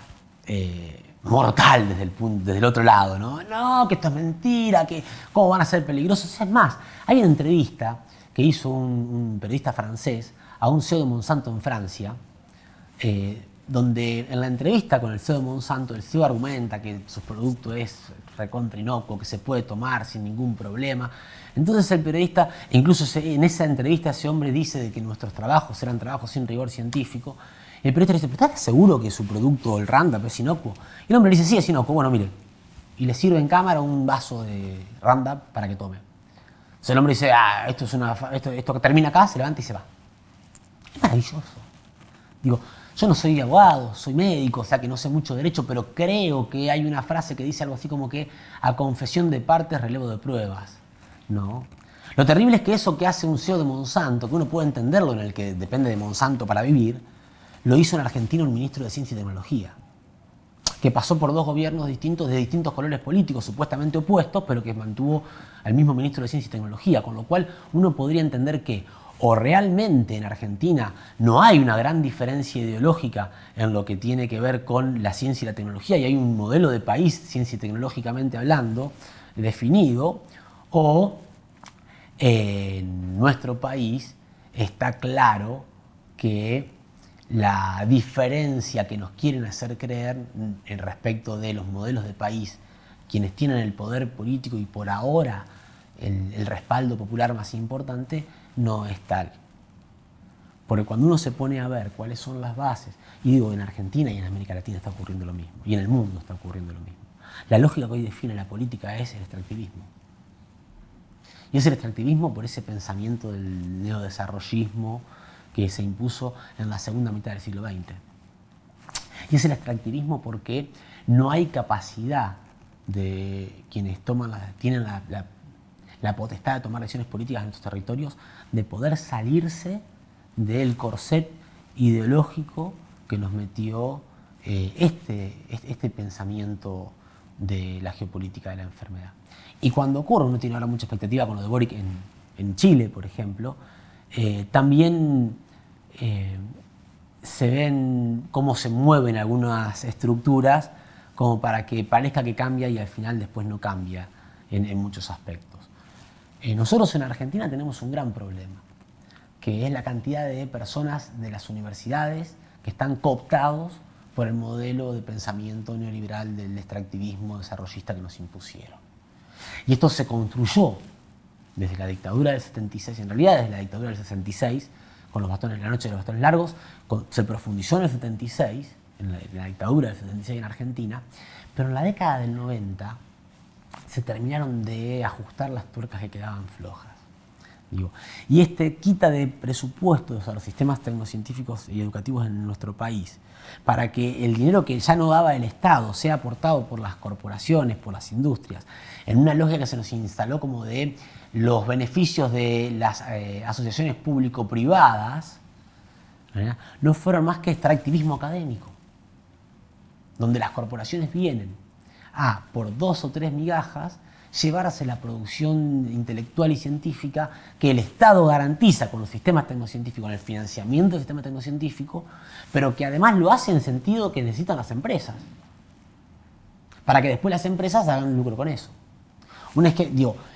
mortal desde el otro lado, ¿no? No, que esto es mentira, que cómo van a ser peligrosos. Es más, hay una entrevista que hizo un periodista francés a un CEO de Monsanto en Francia, donde en la entrevista con el CEO de Monsanto, el CEO argumenta que su producto es recontra inocuo, que se puede tomar sin ningún problema. Entonces el periodista, incluso en esa entrevista ese hombre dice de que nuestros trabajos eran trabajos sin rigor científico. El periodista le dice, ¿pero estás seguro que su producto, el Roundup, es inocuo? Y el hombre le dice, sí, es inocuo. Bueno, mire. Y le sirve en cámara un vaso de Roundup para que tome. Entonces el hombre dice, esto que termina acá, se levanta y se va. Es maravilloso. Digo, yo no soy abogado, soy médico, o sea que no sé mucho de derecho, pero creo que hay una frase que dice algo así como que a confesión de partes, relevo de pruebas. No. Lo terrible es que eso que hace un CEO de Monsanto, que uno puede entenderlo en el que depende de Monsanto para vivir, lo hizo en Argentina un ministro de Ciencia y Tecnología, que pasó por dos gobiernos distintos de distintos colores políticos, supuestamente opuestos, pero que mantuvo al mismo ministro de Ciencia y Tecnología, con lo cual uno podría entender que o realmente en Argentina no hay una gran diferencia ideológica en lo que tiene que ver con la ciencia y la tecnología, y hay un modelo de país, ciencia y tecnológicamente hablando, definido, o en nuestro país está claro que la diferencia que nos quieren hacer creer en respecto de los modelos de país, quienes tienen el poder político y por ahora el respaldo popular más importante, no es tal. Porque cuando uno se pone a ver cuáles son las bases, y digo, en Argentina y en América Latina está ocurriendo lo mismo, y en el mundo está ocurriendo lo mismo. La lógica que hoy define la política es el extractivismo. Y es el extractivismo por ese pensamiento del neodesarrollismo que se impuso en la segunda mitad del siglo XX. Y es el extractivismo porque no hay capacidad de quienes tienen la potestad de tomar decisiones políticas en estos territorios de poder salirse del corset ideológico que nos metió este pensamiento de la geopolítica de la enfermedad. Y cuando ocurre, uno tiene ahora mucha expectativa con lo de Boric en Chile, por ejemplo, también se ven cómo se mueven algunas estructuras como para que parezca que cambia y al final después no cambia en muchos aspectos. Nosotros en Argentina tenemos un gran problema, que es la cantidad de personas de las universidades que están cooptados por el modelo de pensamiento neoliberal del extractivismo desarrollista que nos impusieron. Y esto se construyó desde la dictadura del 76, en realidad desde la dictadura del 66, con los bastones, la noche de los bastones largos, se profundizó en el 76, en la dictadura del 76 en Argentina, pero en la década del 90 se terminaron de ajustar las tuercas que quedaban flojas. Y quita de presupuestos a los sistemas tecnocientíficos y educativos en nuestro país para que el dinero que ya no daba el Estado sea aportado por las corporaciones, por las industrias, en una lógica que se nos instaló como de los beneficios de las asociaciones público-privadas, ¿verdad? No fueron más que extractivismo académico, donde las corporaciones vienen a, por 2 o 3 migajas, llevarse la producción intelectual y científica que el Estado garantiza con los sistemas tecnocientíficos, con el financiamiento del sistema tecnocientífico, pero que además lo hace en sentido que necesitan las empresas, para que después las empresas hagan lucro con eso.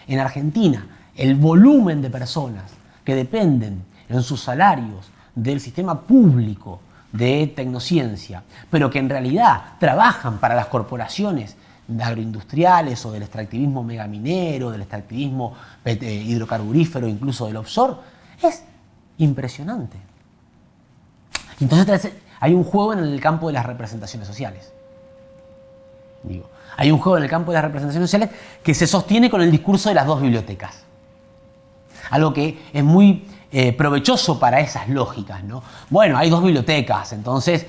En Argentina, el volumen de personas que dependen en sus salarios del sistema público de tecnociencia, pero que en realidad trabajan para las corporaciones agroindustriales o del extractivismo megaminero, del extractivismo hidrocarburífero, incluso del offshore, es impresionante. Entonces hay un juego en el campo de las representaciones sociales. Hay un juego en el campo de las representaciones sociales que se sostiene con el discurso de las 2 bibliotecas. Algo que es muy provechoso para esas lógicas, ¿no? Bueno, hay 2 bibliotecas, entonces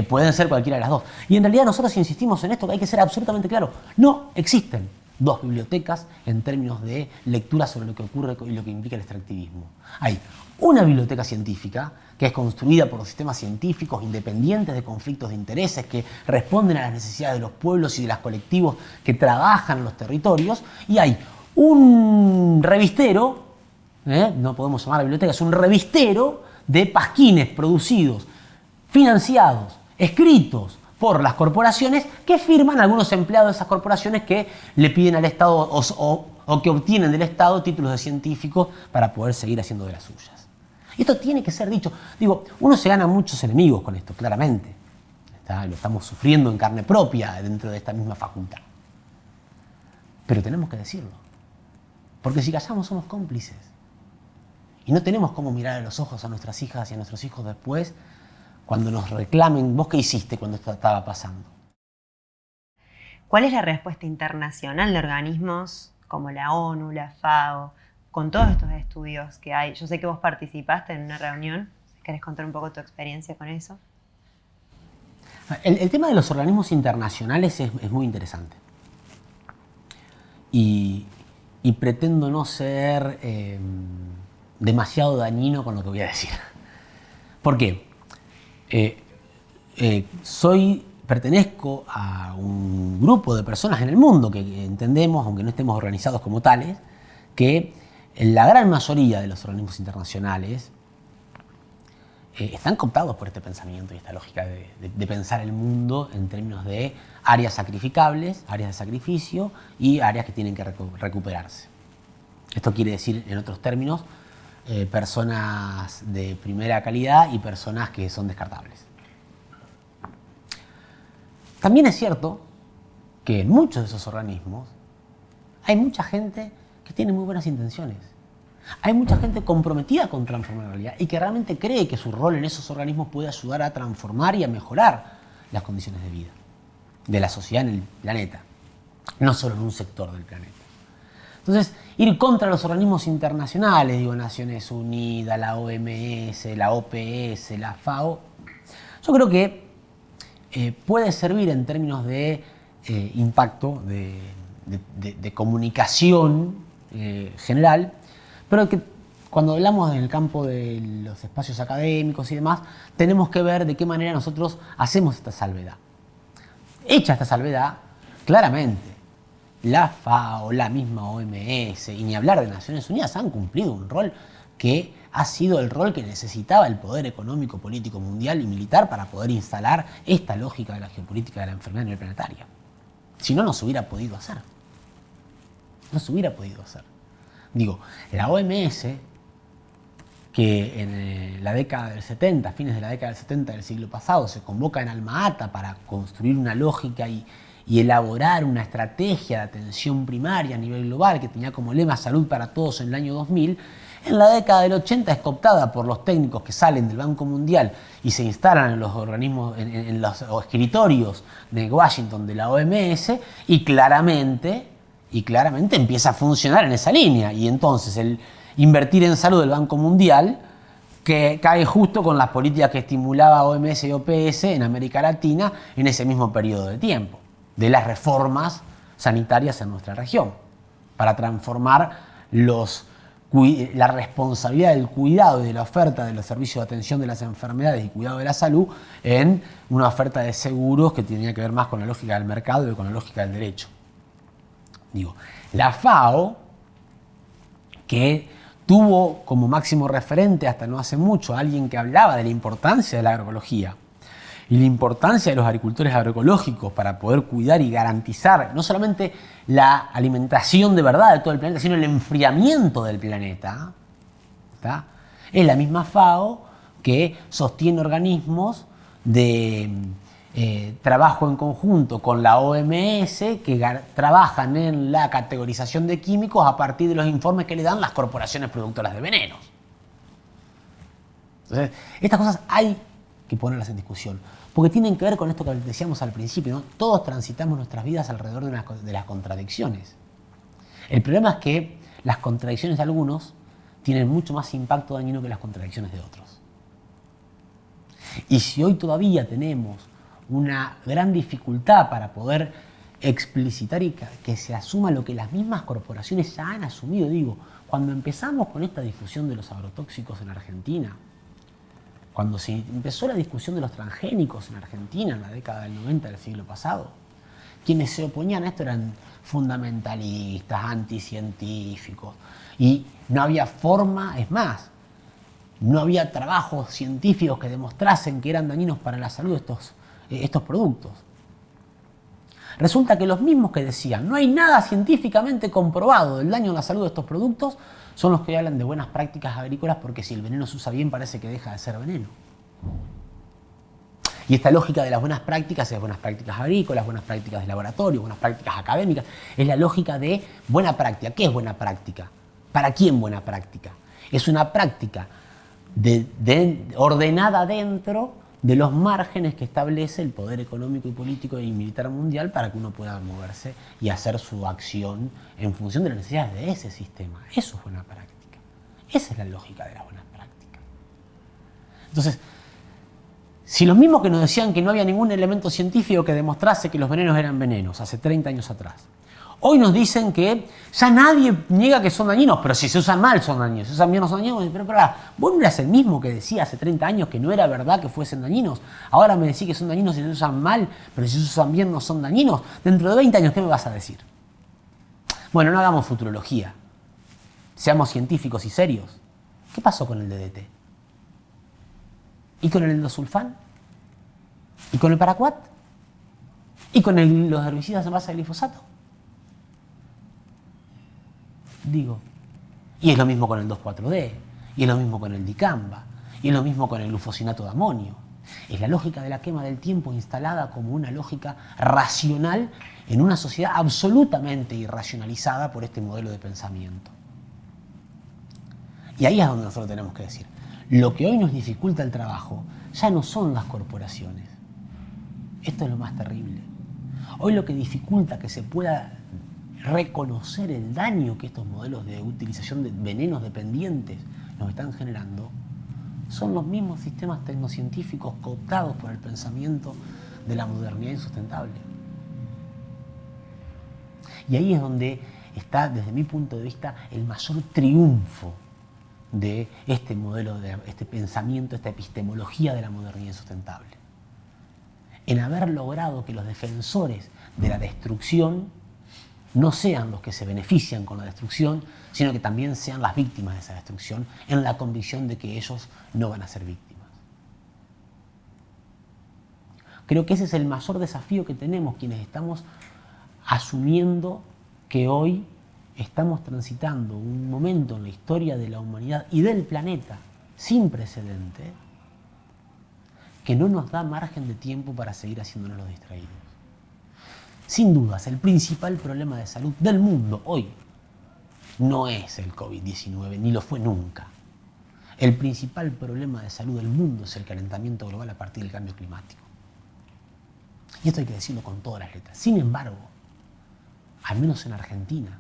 pueden ser cualquiera de las 2. Y en realidad nosotros insistimos en esto, que hay que ser absolutamente claro. No existen 2 bibliotecas en términos de lectura sobre lo que ocurre y lo que implica el extractivismo. Hay una biblioteca científica que es construida por los sistemas científicos independientes de conflictos de intereses que responden a las necesidades de los pueblos y de los colectivos que trabajan en los territorios, y hay un revistero, no podemos llamar a biblioteca, es un revistero de pasquines producidos, financiados, escritos por las corporaciones que firman algunos empleados de esas corporaciones que le piden al Estado o que obtienen del Estado títulos de científicos para poder seguir haciendo de las suyas. Y esto tiene que ser dicho. Uno se gana muchos enemigos con esto, claramente. Lo estamos sufriendo en carne propia dentro de esta misma facultad. Pero tenemos que decirlo. Porque si callamos somos cómplices. Y no tenemos cómo mirar a los ojos a nuestras hijas y a nuestros hijos después cuando nos reclamen, ¿vos qué hiciste cuando esto estaba pasando? ¿Cuál es la respuesta internacional de organismos como la ONU, la FAO, con todos estos estudios que hay? Yo sé que vos participaste en una reunión. ¿Querés contar un poco tu experiencia con eso? El tema de los organismos internacionales es muy interesante. Y pretendo no ser demasiado dañino con lo que voy a decir. ¿Por qué? Pertenezco a un grupo de personas en el mundo que entendemos, aunque no estemos organizados como tales, que la gran mayoría de los organismos internacionales están cooptados por este pensamiento y esta lógica de pensar el mundo en términos de áreas sacrificables, áreas de sacrificio y áreas que tienen que recuperarse. Esto quiere decir, en otros términos, personas de primera calidad y personas que son descartables. También es cierto que en muchos de esos organismos hay mucha gente que tiene muy buenas intenciones. Hay mucha gente comprometida con transformar la realidad y que realmente cree que su rol en esos organismos puede ayudar a transformar y a mejorar las condiciones de vida de la sociedad en el planeta, no solo en un sector del planeta. Entonces, ir contra los organismos internacionales, digo, Naciones Unidas, la OMS, la OPS, la FAO, yo creo que puede servir en términos de impacto, de comunicación general, pero que cuando hablamos en el campo de los espacios académicos y demás, tenemos que ver de qué manera nosotros hacemos esta salvedad. Hecha esta salvedad, claramente, la FAO, la misma OMS, y ni hablar de Naciones Unidas, han cumplido un rol que ha sido el rol que necesitaba el poder económico, político, mundial y militar para poder instalar esta lógica de la geopolítica de la enfermedad a nivel planetario. Si no, no se hubiera podido hacer. No se hubiera podido hacer. Digo, la OMS, que en la década del 70, fines de la década del 70 del siglo pasado, se convoca en Alma-Ata para construir una lógica y elaborar una estrategia de atención primaria a nivel global que tenía como lema salud para todos en el año 2000, en la década del 80 es cooptada por los técnicos que salen del Banco Mundial y se instalan en los organismos, en los escritorios de Washington de la OMS y claramente empieza a funcionar en esa línea. Y entonces el invertir en salud del Banco Mundial que cae justo con las políticas que estimulaba OMS y OPS en América Latina en ese mismo periodo de tiempo, de las reformas sanitarias en nuestra región, para transformar la responsabilidad del cuidado y de la oferta de los servicios de atención de las enfermedades y cuidado de la salud en una oferta de seguros que tenía que ver más con la lógica del mercado y con la lógica del derecho. Digo, la FAO, que tuvo como máximo referente hasta no hace mucho a alguien que hablaba de la importancia de la agroecología y la importancia de los agricultores agroecológicos para poder cuidar y garantizar no solamente la alimentación de verdad de todo el planeta, sino el enfriamiento del planeta, ¿está? Es la misma FAO que sostiene organismos de trabajo en conjunto con la OMS que trabajan en la categorización de químicos a partir de los informes que le dan las corporaciones productoras de venenos. Entonces, estas cosas hay que ponerlas en discusión, porque tienen que ver con esto que decíamos al principio, ¿no? Todos transitamos nuestras vidas alrededor de las contradicciones. El problema es que las contradicciones de algunos tienen mucho más impacto dañino que las contradicciones de otros. Y si hoy todavía tenemos una gran dificultad para poder explicitar y que se asuma lo que las mismas corporaciones ya han asumido. Digo, cuando empezamos con esta discusión de los agrotóxicos en Argentina, cuando se empezó la discusión de los transgénicos en Argentina en la década del 90 del siglo pasado, quienes se oponían a esto eran fundamentalistas, anticientíficos, y no había forma, es más, no había trabajos científicos que demostrasen que eran dañinos para la salud estos productos. Resulta que los mismos que decían no hay nada científicamente comprobado del daño a la salud de estos productos son los que hablan de buenas prácticas agrícolas porque si el veneno se usa bien parece que deja de ser veneno. Y esta lógica de las buenas prácticas es buenas prácticas agrícolas, buenas prácticas de laboratorio, buenas prácticas académicas. Es la lógica de buena práctica. ¿Qué es buena práctica? ¿Para quién buena práctica? Es una práctica ordenada dentro de los márgenes que establece el poder económico y político y militar mundial para que uno pueda moverse y hacer su acción en función de las necesidades de ese sistema. Eso es buena práctica. Esa es la lógica de las buenas prácticas. Entonces, si los mismos que nos decían que no había ningún elemento científico que demostrase que los venenos eran venenos hace 30 años atrás, hoy nos dicen que ya nadie niega que son dañinos, pero si se usan mal son dañinos, si se usan bien no son dañinos. Pero vos no eras el mismo que decía hace 30 años que no era verdad que fuesen dañinos. Ahora me decís que son dañinos si se usan mal, pero si se usan bien no son dañinos. Dentro de 20 años, ¿qué me vas a decir? Bueno, no hagamos futurología. Seamos científicos y serios. ¿Qué pasó con el DDT? ¿Y con el endosulfán? ¿Y con el paraquat? ¿Y con los herbicidas en base de glifosato? Digo, y es lo mismo con el 2,4-D, y es lo mismo con el dicamba, y es lo mismo con el glufosinato de amonio. Es la lógica de la quema del tiempo instalada como una lógica racional en una sociedad absolutamente irracionalizada por este modelo de pensamiento. Y ahí es donde nosotros tenemos que decir, lo que hoy nos dificulta el trabajo ya no son las corporaciones. Esto es lo más terrible. Hoy lo que dificulta que se pueda reconocer el daño que estos modelos de utilización de venenos dependientes nos están generando son los mismos sistemas tecnocientíficos cooptados por el pensamiento de la modernidad insustentable. Y ahí es donde está, desde mi punto de vista, el mayor triunfo de este modelo, de este pensamiento, esta epistemología de la modernidad insustentable. En haber logrado que los defensores de la destrucción no sean los que se benefician con la destrucción, sino que también sean las víctimas de esa destrucción, en la convicción de que ellos no van a ser víctimas. Creo que ese es el mayor desafío que tenemos quienes estamos asumiendo que hoy estamos transitando un momento en la historia de la humanidad y del planeta sin precedente que no nos da margen de tiempo para seguir haciéndonos los distraídos. Sin dudas, el principal problema de salud del mundo hoy no es el COVID-19, ni lo fue nunca. El principal problema de salud del mundo es el calentamiento global a partir del cambio climático. Y esto hay que decirlo con todas las letras. Sin embargo, al menos en Argentina,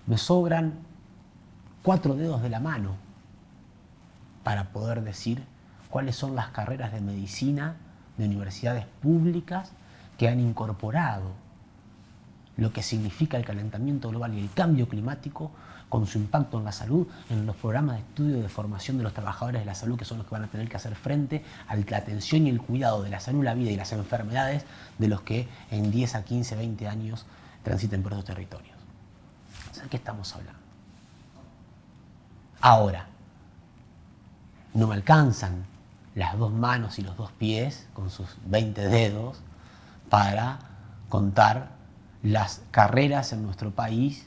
me sobran 4 dedos de la mano para poder decir cuáles son las carreras de medicina de universidades públicas que han incorporado lo que significa el calentamiento global y el cambio climático con su impacto en la salud, en los programas de estudio de formación de los trabajadores de la salud, que son los que van a tener que hacer frente a la atención y el cuidado de la salud, la vida y las enfermedades de los que en 10 a 15, 20 años transiten por esos territorios. ¿De qué estamos hablando? Ahora, no me alcanzan las 2 manos y los 2 pies con sus 20 dedos para contar las carreras en nuestro país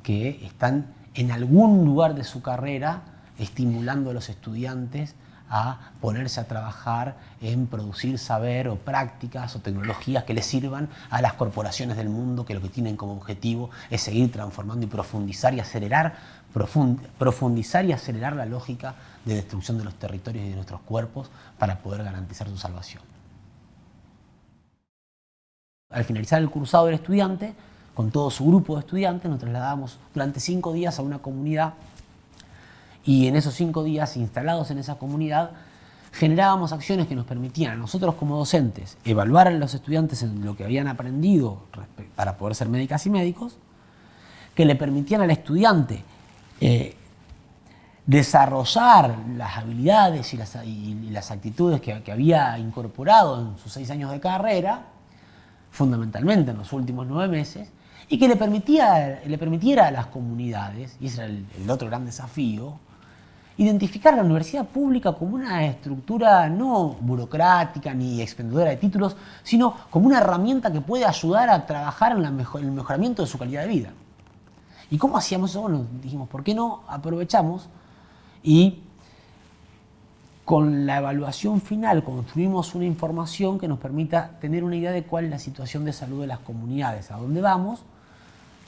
que están en algún lugar de su carrera estimulando a los estudiantes a ponerse a trabajar en producir saber o prácticas o tecnologías que les sirvan a las corporaciones del mundo, que lo que tienen como objetivo es seguir transformando y profundizar y acelerar la lógica de destrucción de los territorios y de nuestros cuerpos para poder garantizar su salvación. Al finalizar el cursado del estudiante, con todo su grupo de estudiantes, nos trasladamos durante 5 días a una comunidad y en esos 5 días, instalados en esa comunidad, generábamos acciones que nos permitían a nosotros como docentes evaluar a los estudiantes en lo que habían aprendido para poder ser médicas y médicos, que le permitían al estudiante desarrollar las habilidades y las actitudes que había incorporado en sus 6 años de carrera, fundamentalmente en los últimos 9 meses, y que le permitiera a las comunidades, y ese era el otro gran desafío, identificar a la universidad pública como una estructura no burocrática ni expendedora de títulos, sino como una herramienta que puede ayudar a trabajar en el mejoramiento de su calidad de vida. ¿Y cómo hacíamos eso? Bueno, dijimos, ¿por qué no aprovechamos y con la evaluación final construimos una información que nos permita tener una idea de cuál es la situación de salud de las comunidades a dónde vamos.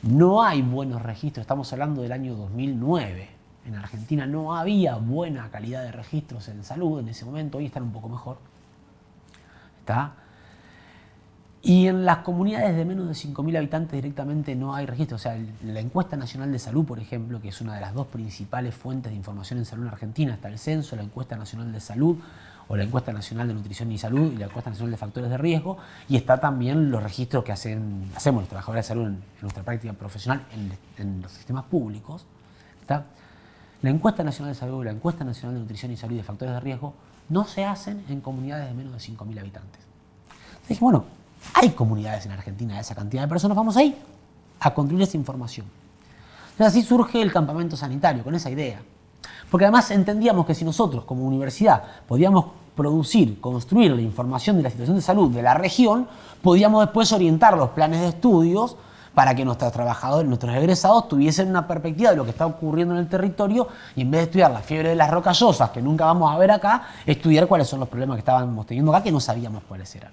No hay buenos registros, estamos hablando del año 2009. En Argentina no había buena calidad de registros en salud en ese momento, hoy están un poco mejor. ¿Está? Y en las comunidades de menos de 5.000 habitantes directamente no hay registro. O sea, la encuesta nacional de salud, por ejemplo, que es una de las dos principales fuentes de información en salud en Argentina, está el censo, la encuesta nacional de salud, o la encuesta nacional de nutrición y salud, y la encuesta nacional de factores de riesgo, y está también los registros que hacemos los trabajadores de salud en nuestra práctica profesional en los sistemas públicos. ¿Está? La encuesta nacional de salud, la encuesta nacional de nutrición y salud y de factores de riesgo no se hacen en comunidades de menos de 5.000 habitantes. Entonces dije, bueno, hay comunidades en Argentina de esa cantidad de personas, vamos ahí a construir esa información. Entonces así surge el campamento sanitario, con esa idea. Porque además entendíamos que si nosotros como universidad podíamos producir, construir la información de la situación de salud de la región, podíamos después orientar los planes de estudios para que nuestros trabajadores, nuestros egresados tuviesen una perspectiva de lo que está ocurriendo en el territorio y en vez de estudiar la fiebre de las rocallosas, que nunca vamos a ver acá, estudiar cuáles son los problemas que estábamos teniendo acá, que no sabíamos cuáles eran.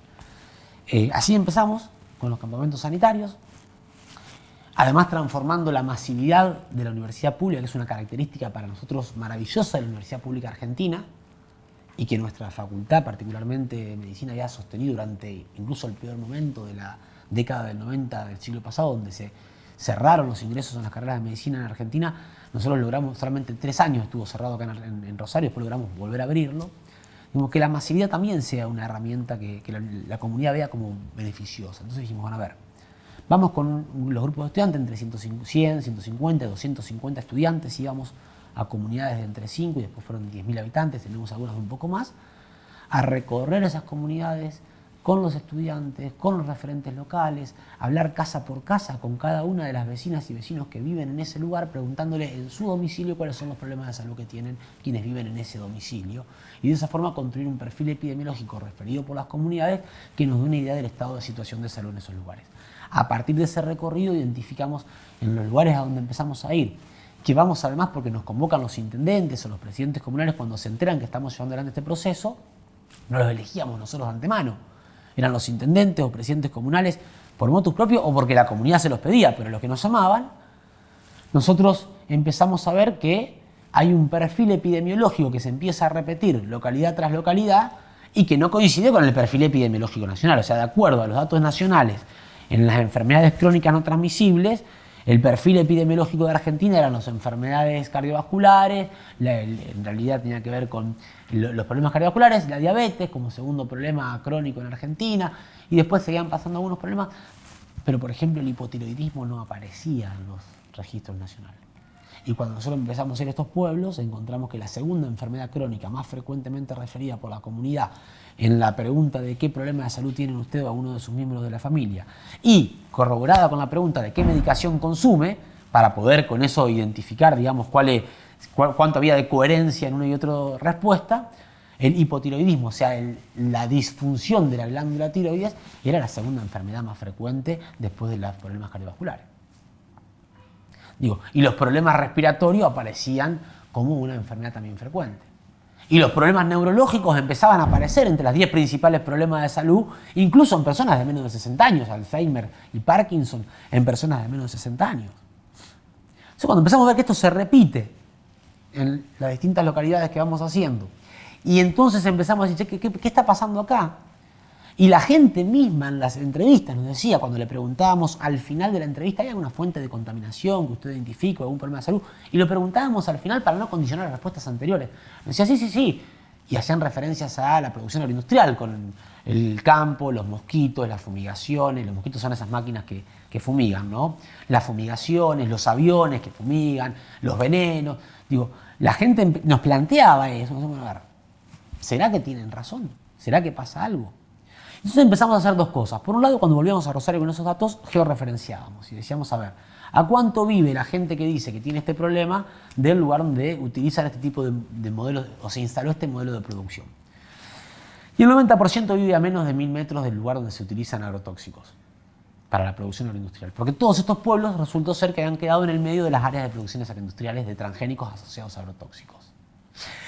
Así empezamos con los campamentos sanitarios, además transformando la masividad de la universidad pública, que es una característica para nosotros maravillosa de la Universidad Pública Argentina y que nuestra facultad, particularmente medicina, había sostenido durante incluso el peor momento de la década del 90 del siglo pasado, donde se cerraron los ingresos en las carreras de medicina en Argentina. Nosotros logramos, solamente 3 años estuvo cerrado acá en Rosario, después logramos volver a abrirlo. Digamos, que la masividad también sea una herramienta que la comunidad vea como beneficiosa. Entonces dijimos, bueno, a ver, vamos con los grupos de estudiantes, entre 100, 150, 250 estudiantes, íbamos a comunidades de entre 5 y después fueron 10.000 habitantes, tenemos algunas de un poco más, a recorrer esas comunidades con los estudiantes, con los referentes locales, hablar casa por casa con cada una de las vecinas y vecinos que viven en ese lugar, preguntándole en su domicilio cuáles son los problemas de salud que tienen quienes viven en ese domicilio. Y de esa forma construir un perfil epidemiológico referido por las comunidades que nos dé una idea del estado de situación de salud en esos lugares. A partir de ese recorrido identificamos en los lugares a donde empezamos a ir, que vamos además porque nos convocan los intendentes o los presidentes comunales cuando se enteran que estamos llevando adelante este proceso, no los elegíamos nosotros de antemano. Eran los intendentes o presidentes comunales por motus propio o porque la comunidad se los pedía, pero los que nos llamaban, nosotros empezamos a ver que hay un perfil epidemiológico que se empieza a repetir localidad tras localidad y que no coincide con el perfil epidemiológico nacional. O sea, de acuerdo a los datos nacionales en las enfermedades crónicas no transmisibles, el perfil epidemiológico de Argentina eran las enfermedades cardiovasculares, en realidad tenía que ver con los problemas cardiovasculares, la diabetes como segundo problema crónico en Argentina, y después seguían pasando algunos problemas, pero por ejemplo el hipotiroidismo no aparecía en los registros nacionales. Y cuando nosotros empezamos a hacer estos pueblos, encontramos que la segunda enfermedad crónica más frecuentemente referida por la comunidad en la pregunta de qué problema de salud tienen usted o a uno de sus miembros de la familia, y corroborada con la pregunta de qué medicación consume, para poder con eso identificar, digamos, cuánto había de coherencia en una y otra respuesta, el hipotiroidismo, o sea, la disfunción de la glándula tiroides, era la segunda enfermedad más frecuente después de los problemas cardiovasculares. Y los problemas respiratorios aparecían como una enfermedad también frecuente. Y los problemas neurológicos empezaban a aparecer entre los 10 principales problemas de salud, incluso en personas de menos de 60 años, Alzheimer y Parkinson, en personas de menos de 60 años. Entonces, cuando empezamos a ver que esto se repite en las distintas localidades que vamos haciendo, y entonces empezamos a decir, ¿qué está pasando acá? Y la gente misma en las entrevistas nos decía, cuando le preguntábamos al final de la entrevista, ¿hay alguna fuente de contaminación que usted identifique o algún problema de salud? Y lo preguntábamos al final para no condicionar las respuestas anteriores. Nos decía, sí. Y hacían referencias a la producción agroindustrial, con el campo, los mosquitos, las fumigaciones. Los mosquitos son esas máquinas que fumigan, ¿no? Las fumigaciones, los aviones que fumigan, los venenos. La gente nos planteaba eso. Nos a ver, ¿será que tienen razón? ¿Será que pasa algo? Entonces empezamos a hacer dos cosas. Por un lado, cuando volvíamos a Rosario con esos datos, georreferenciábamos y decíamos, a ver, ¿a cuánto vive la gente que dice que tiene este problema del lugar donde utilizan este tipo de modelos o se instaló este modelo de producción? Y el 90% vive a menos de 1000 metros del lugar donde se utilizan agrotóxicos para la producción agroindustrial. Porque todos estos pueblos resultó ser que habían quedado en el medio de las áreas de producciones agroindustriales de transgénicos asociados a agrotóxicos.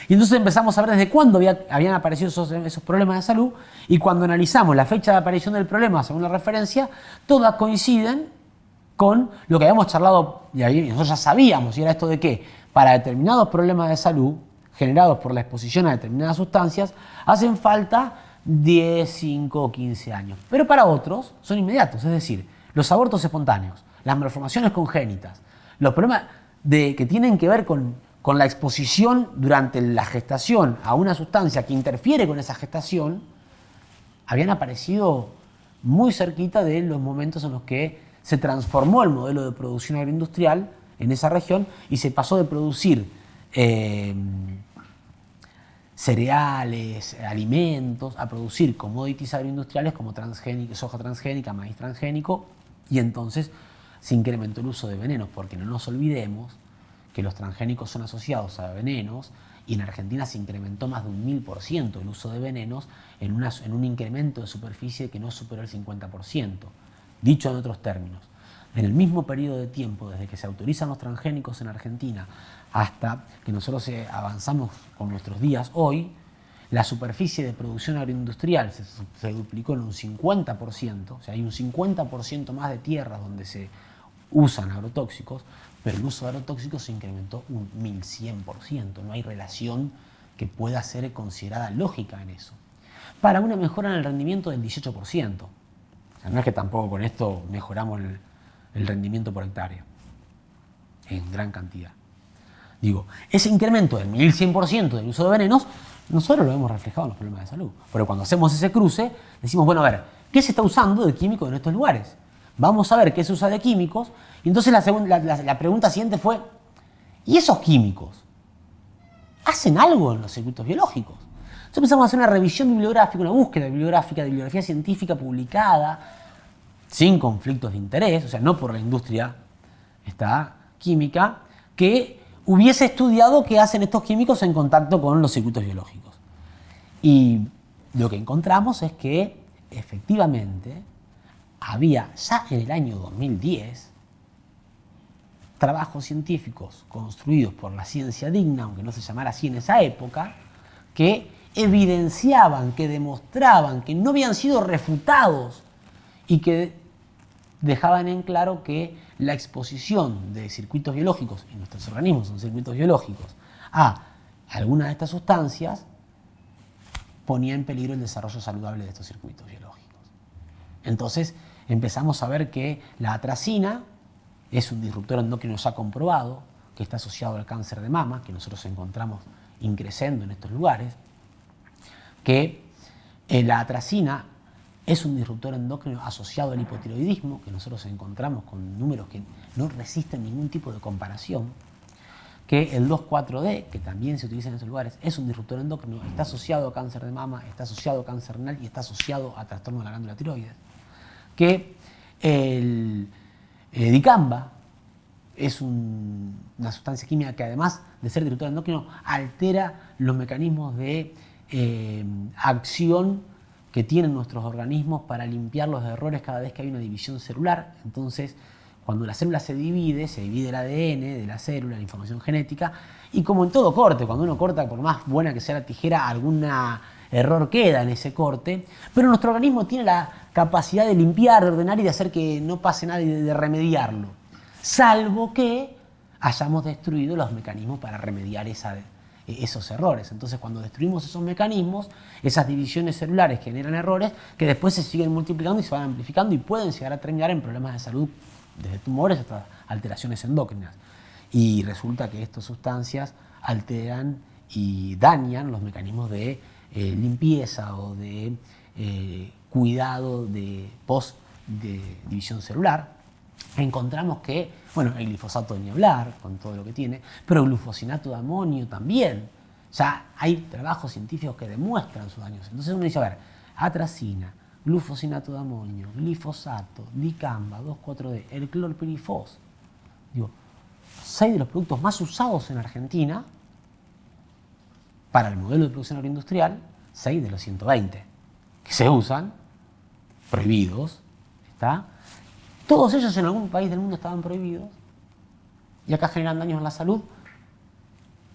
Y entonces empezamos a ver desde cuándo habían aparecido esos problemas de salud, y cuando analizamos la fecha de aparición del problema según la referencia, todas coinciden con lo que habíamos charlado, y nosotros ya sabíamos, y era esto de que para determinados problemas de salud generados por la exposición a determinadas sustancias, hacen falta 10, 5 o 15 años. Pero para otros son inmediatos, es decir, los abortos espontáneos, las malformaciones congénitas, los problemas que tienen que ver con la exposición durante la gestación a una sustancia que interfiere con esa gestación, habían aparecido muy cerquita de los momentos en los que se transformó el modelo de producción agroindustrial en esa región y se pasó de producir cereales, alimentos, a producir commodities agroindustriales como soja transgénica, maíz transgénico, y entonces se incrementó el uso de venenos, porque no nos olvidemos que los transgénicos son asociados a venenos, y en Argentina se incrementó más de un 1000% el uso de venenos en un incremento de superficie que no superó el 50%. Dicho en otros términos, en el mismo periodo de tiempo, desde que se autorizan los transgénicos en Argentina hasta que nosotros avanzamos con nuestros días hoy, la superficie de producción agroindustrial se duplicó en un 50%, o sea, hay un 50% más de tierras donde se usan agrotóxicos, pero el uso de agrotóxicos se incrementó un 1100%. No hay relación que pueda ser considerada lógica en eso. Para una mejora en el rendimiento del 18%. O sea, no es que tampoco con esto mejoramos el rendimiento por hectárea en gran cantidad. Digo, ese incremento del 1100% del uso de venenos, nosotros lo hemos reflejado en los problemas de salud. Pero cuando hacemos ese cruce, decimos, bueno, a ver, ¿qué se está usando de químicos en estos lugares? Vamos a ver qué se usa de químicos. Y entonces la pregunta siguiente fue, ¿y esos químicos hacen algo en los circuitos biológicos? Entonces empezamos a hacer una revisión bibliográfica, una búsqueda bibliográfica, de bibliografía científica publicada, sin conflictos de interés, o sea, no por la industria química, que hubiese estudiado qué hacen estos químicos en contacto con los circuitos biológicos. Y lo que encontramos es que, efectivamente, había ya en el año 2010 trabajos científicos construidos por la ciencia digna, aunque no se llamara así en esa época, que evidenciaban, que demostraban, que no habían sido refutados y que dejaban en claro que la exposición de circuitos biológicos, y nuestros organismos son circuitos biológicos, a alguna de estas sustancias ponía en peligro el desarrollo saludable de estos circuitos biológicos. Entonces empezamos a ver que la atracina es un disruptor endocrino ya comprobado, que está asociado al cáncer de mama, que nosotros encontramos increciendo en estos lugares, que la atracina es un disruptor endocrino asociado al hipotiroidismo, que nosotros encontramos con números que no resisten ningún tipo de comparación, que el 2,4-D, que también se utiliza en esos lugares, es un disruptor endocrino, está asociado a cáncer de mama, está asociado a cáncer renal y está asociado a trastorno de la glándula tiroides, que el dicamba es una sustancia química que, además de ser disruptor endocrino, altera los mecanismos de acción que tienen nuestros organismos para limpiar los errores cada vez que hay una división celular. Entonces, cuando la célula se divide el ADN de la célula, la información genética, y como en todo corte, cuando uno corta, por más buena que sea la tijera, algún error queda en ese corte, pero nuestro organismo tiene la capacidad de limpiar, de ordenar y de hacer que no pase nada y de remediarlo, salvo que hayamos destruido los mecanismos para remediar esos errores. Entonces, cuando destruimos esos mecanismos, esas divisiones celulares generan errores que después se siguen multiplicando y se van amplificando y pueden llegar a terminar en problemas de salud, desde tumores hasta alteraciones endócrinas. Y resulta que estas sustancias alteran y dañan los mecanismos de limpieza o de cuidado de división celular. Encontramos que, bueno, el glifosato de ni hablar, con todo lo que tiene, pero el glufosinato de amonio también. Ya hay trabajos científicos que demuestran sus daños. Entonces uno dice, a ver, atracina, glufosinato de amonio, glifosato, dicamba, 2,4-D, el clorpirifos. Digo, 6 de los productos más usados en Argentina para el modelo de producción agroindustrial, 6 de los 120 que se usan, prohibidos, ¿está? Todos ellos en algún país del mundo estaban prohibidos y acá generan daños en la salud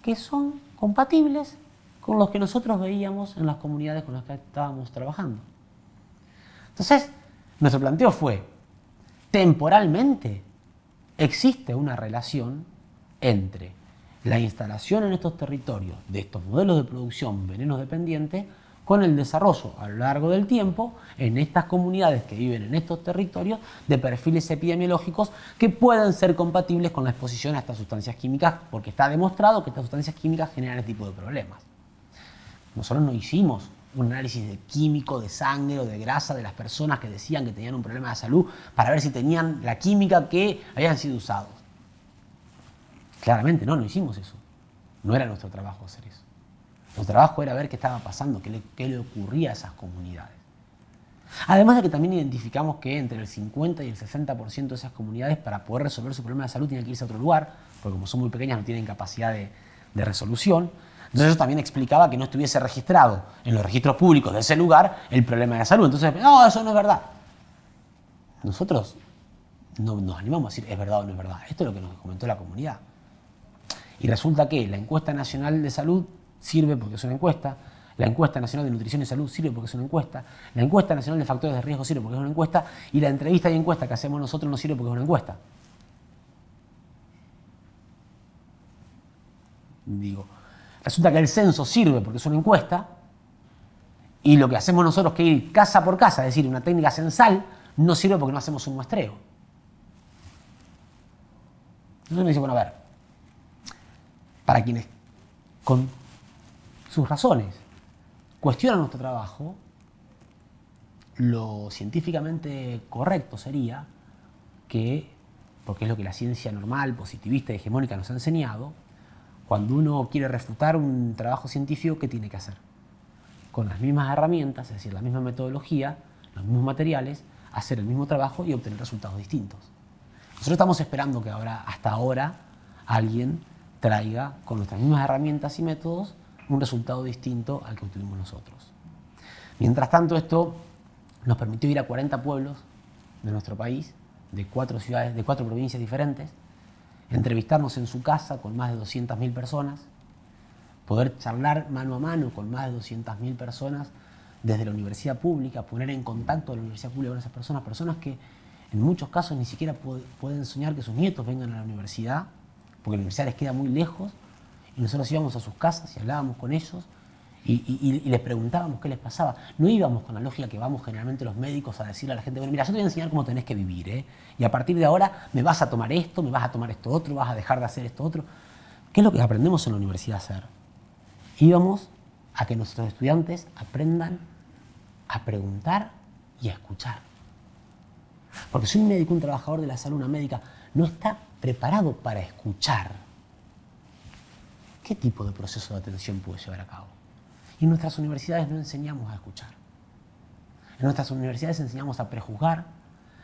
que son compatibles con los que nosotros veíamos en las comunidades con las que estábamos trabajando. Entonces, nuestro planteo fue, temporalmente existe una relación entre la instalación en estos territorios de estos modelos de producción venenos dependientes con el desarrollo a lo largo del tiempo en estas comunidades que viven en estos territorios de perfiles epidemiológicos que puedan ser compatibles con la exposición a estas sustancias químicas, porque está demostrado que estas sustancias químicas generan este tipo de problemas. Nosotros no hicimos un análisis de químico, de sangre o de grasa de las personas que decían que tenían un problema de salud para ver si tenían la química que habían sido usados. Claramente no hicimos eso. No era nuestro trabajo hacer eso. Nuestro trabajo era ver qué estaba pasando, qué le ocurría a esas comunidades. Además de que también identificamos que entre el 50 y el 60% de esas comunidades, para poder resolver su problema de salud, tienen que irse a otro lugar, porque como son muy pequeñas no tienen capacidad de resolución. Entonces eso también explicaba que no estuviese registrado en los registros públicos de ese lugar el problema de salud. Entonces, no, eso no es verdad. Nosotros no nos animamos a decir es verdad o no es verdad. Esto es lo que nos comentó la comunidad. Y resulta que la encuesta nacional de salud sirve porque es una encuesta, la encuesta nacional de nutrición y salud sirve porque es una encuesta, la encuesta nacional de factores de riesgo sirve porque es una encuesta, y la entrevista y encuesta que hacemos nosotros no sirve porque es una encuesta. Digo, resulta que el censo sirve porque es una encuesta, y lo que hacemos nosotros, que ir casa por casa, es decir, una técnica censal, no sirve porque no hacemos un muestreo. Entonces me dice, bueno, a ver, para quienes con sus razones cuestionan nuestro trabajo, lo científicamente correcto sería que, porque es lo que la ciencia normal, positivista y hegemónica nos ha enseñado, cuando uno quiere refutar un trabajo científico, ¿qué tiene que hacer? Con las mismas herramientas, es decir, la misma metodología, los mismos materiales, hacer el mismo trabajo y obtener resultados distintos. Nosotros estamos esperando que hasta ahora alguien traiga con nuestras mismas herramientas y métodos un resultado distinto al que obtuvimos nosotros. Mientras tanto, esto nos permitió ir a 40 pueblos de nuestro país, de 4 ciudades, de 4 provincias diferentes, entrevistarnos en su casa con más de 200.000 personas, poder charlar mano a mano con más de 200.000 personas desde la universidad pública, poner en contacto a la universidad pública con esas personas, personas que en muchos casos ni siquiera pueden soñar que sus nietos vengan a la universidad, porque la universidad les queda muy lejos, y nosotros íbamos a sus casas y hablábamos con ellos y les preguntábamos qué les pasaba. No íbamos con la lógica que vamos generalmente los médicos a decirle a la gente, bueno, mira, yo te voy a enseñar cómo tenés que vivir, ¿eh? Y a partir de ahora me vas a tomar esto, me vas a tomar esto otro, vas a dejar de hacer esto otro. ¿Qué es lo que aprendemos en la universidad a hacer? Íbamos a que nuestros estudiantes aprendan a preguntar y a escuchar. Porque si un médico, un trabajador de la salud, una médica, no está preparado para escuchar, ¿qué tipo de proceso de atención puede llevar a cabo? Y en nuestras universidades no enseñamos a escuchar. En nuestras universidades enseñamos a prejuzgar,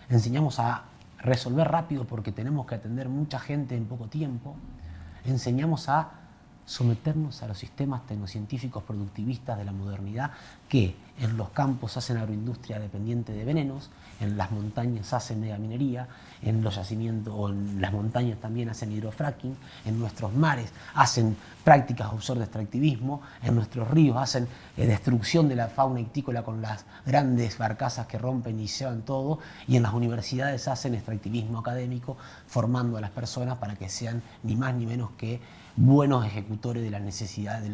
enseñamos a resolver rápido porque tenemos que atender mucha gente en poco tiempo, enseñamos a someternos a los sistemas tecnocientíficos productivistas de la modernidad que en los campos hacen agroindustria dependiente de venenos, en las montañas hacen megaminería, en los yacimientos o en las montañas también hacen hidrofracking, en nuestros mares hacen prácticas offshore de extractivismo, en nuestros ríos hacen destrucción de la fauna ictícola con las grandes barcazas que rompen y llevan todo, y en las universidades hacen extractivismo académico formando a las personas para que sean ni más ni menos que buenos ejecutores de las necesidades,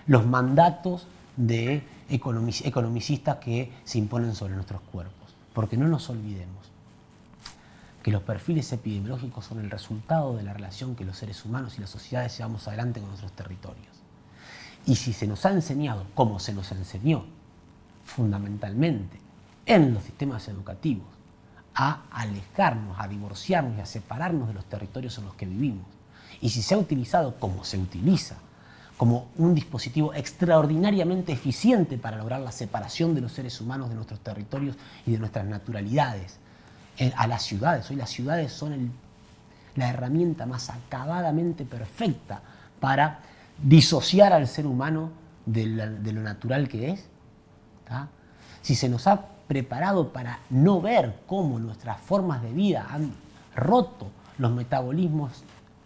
los mandatos de economicistas que se imponen sobre nuestros cuerpos. Porque no nos olvidemos que los perfiles epidemiológicos son el resultado de la relación que los seres humanos y las sociedades llevamos adelante con nuestros territorios. Y si se nos ha enseñado, como se nos enseñó fundamentalmente en los sistemas educativos, a alejarnos, a divorciarnos y a separarnos de los territorios en los que vivimos, y si se ha utilizado como se utiliza, como un dispositivo extraordinariamente eficiente para lograr la separación de los seres humanos de nuestros territorios y de nuestras naturalidades, a las ciudades. Hoy las ciudades son la herramienta más acabadamente perfecta para disociar al ser humano de lo natural que es. ¿Tá? Si se nos ha preparado para no ver cómo nuestras formas de vida han roto los metabolismos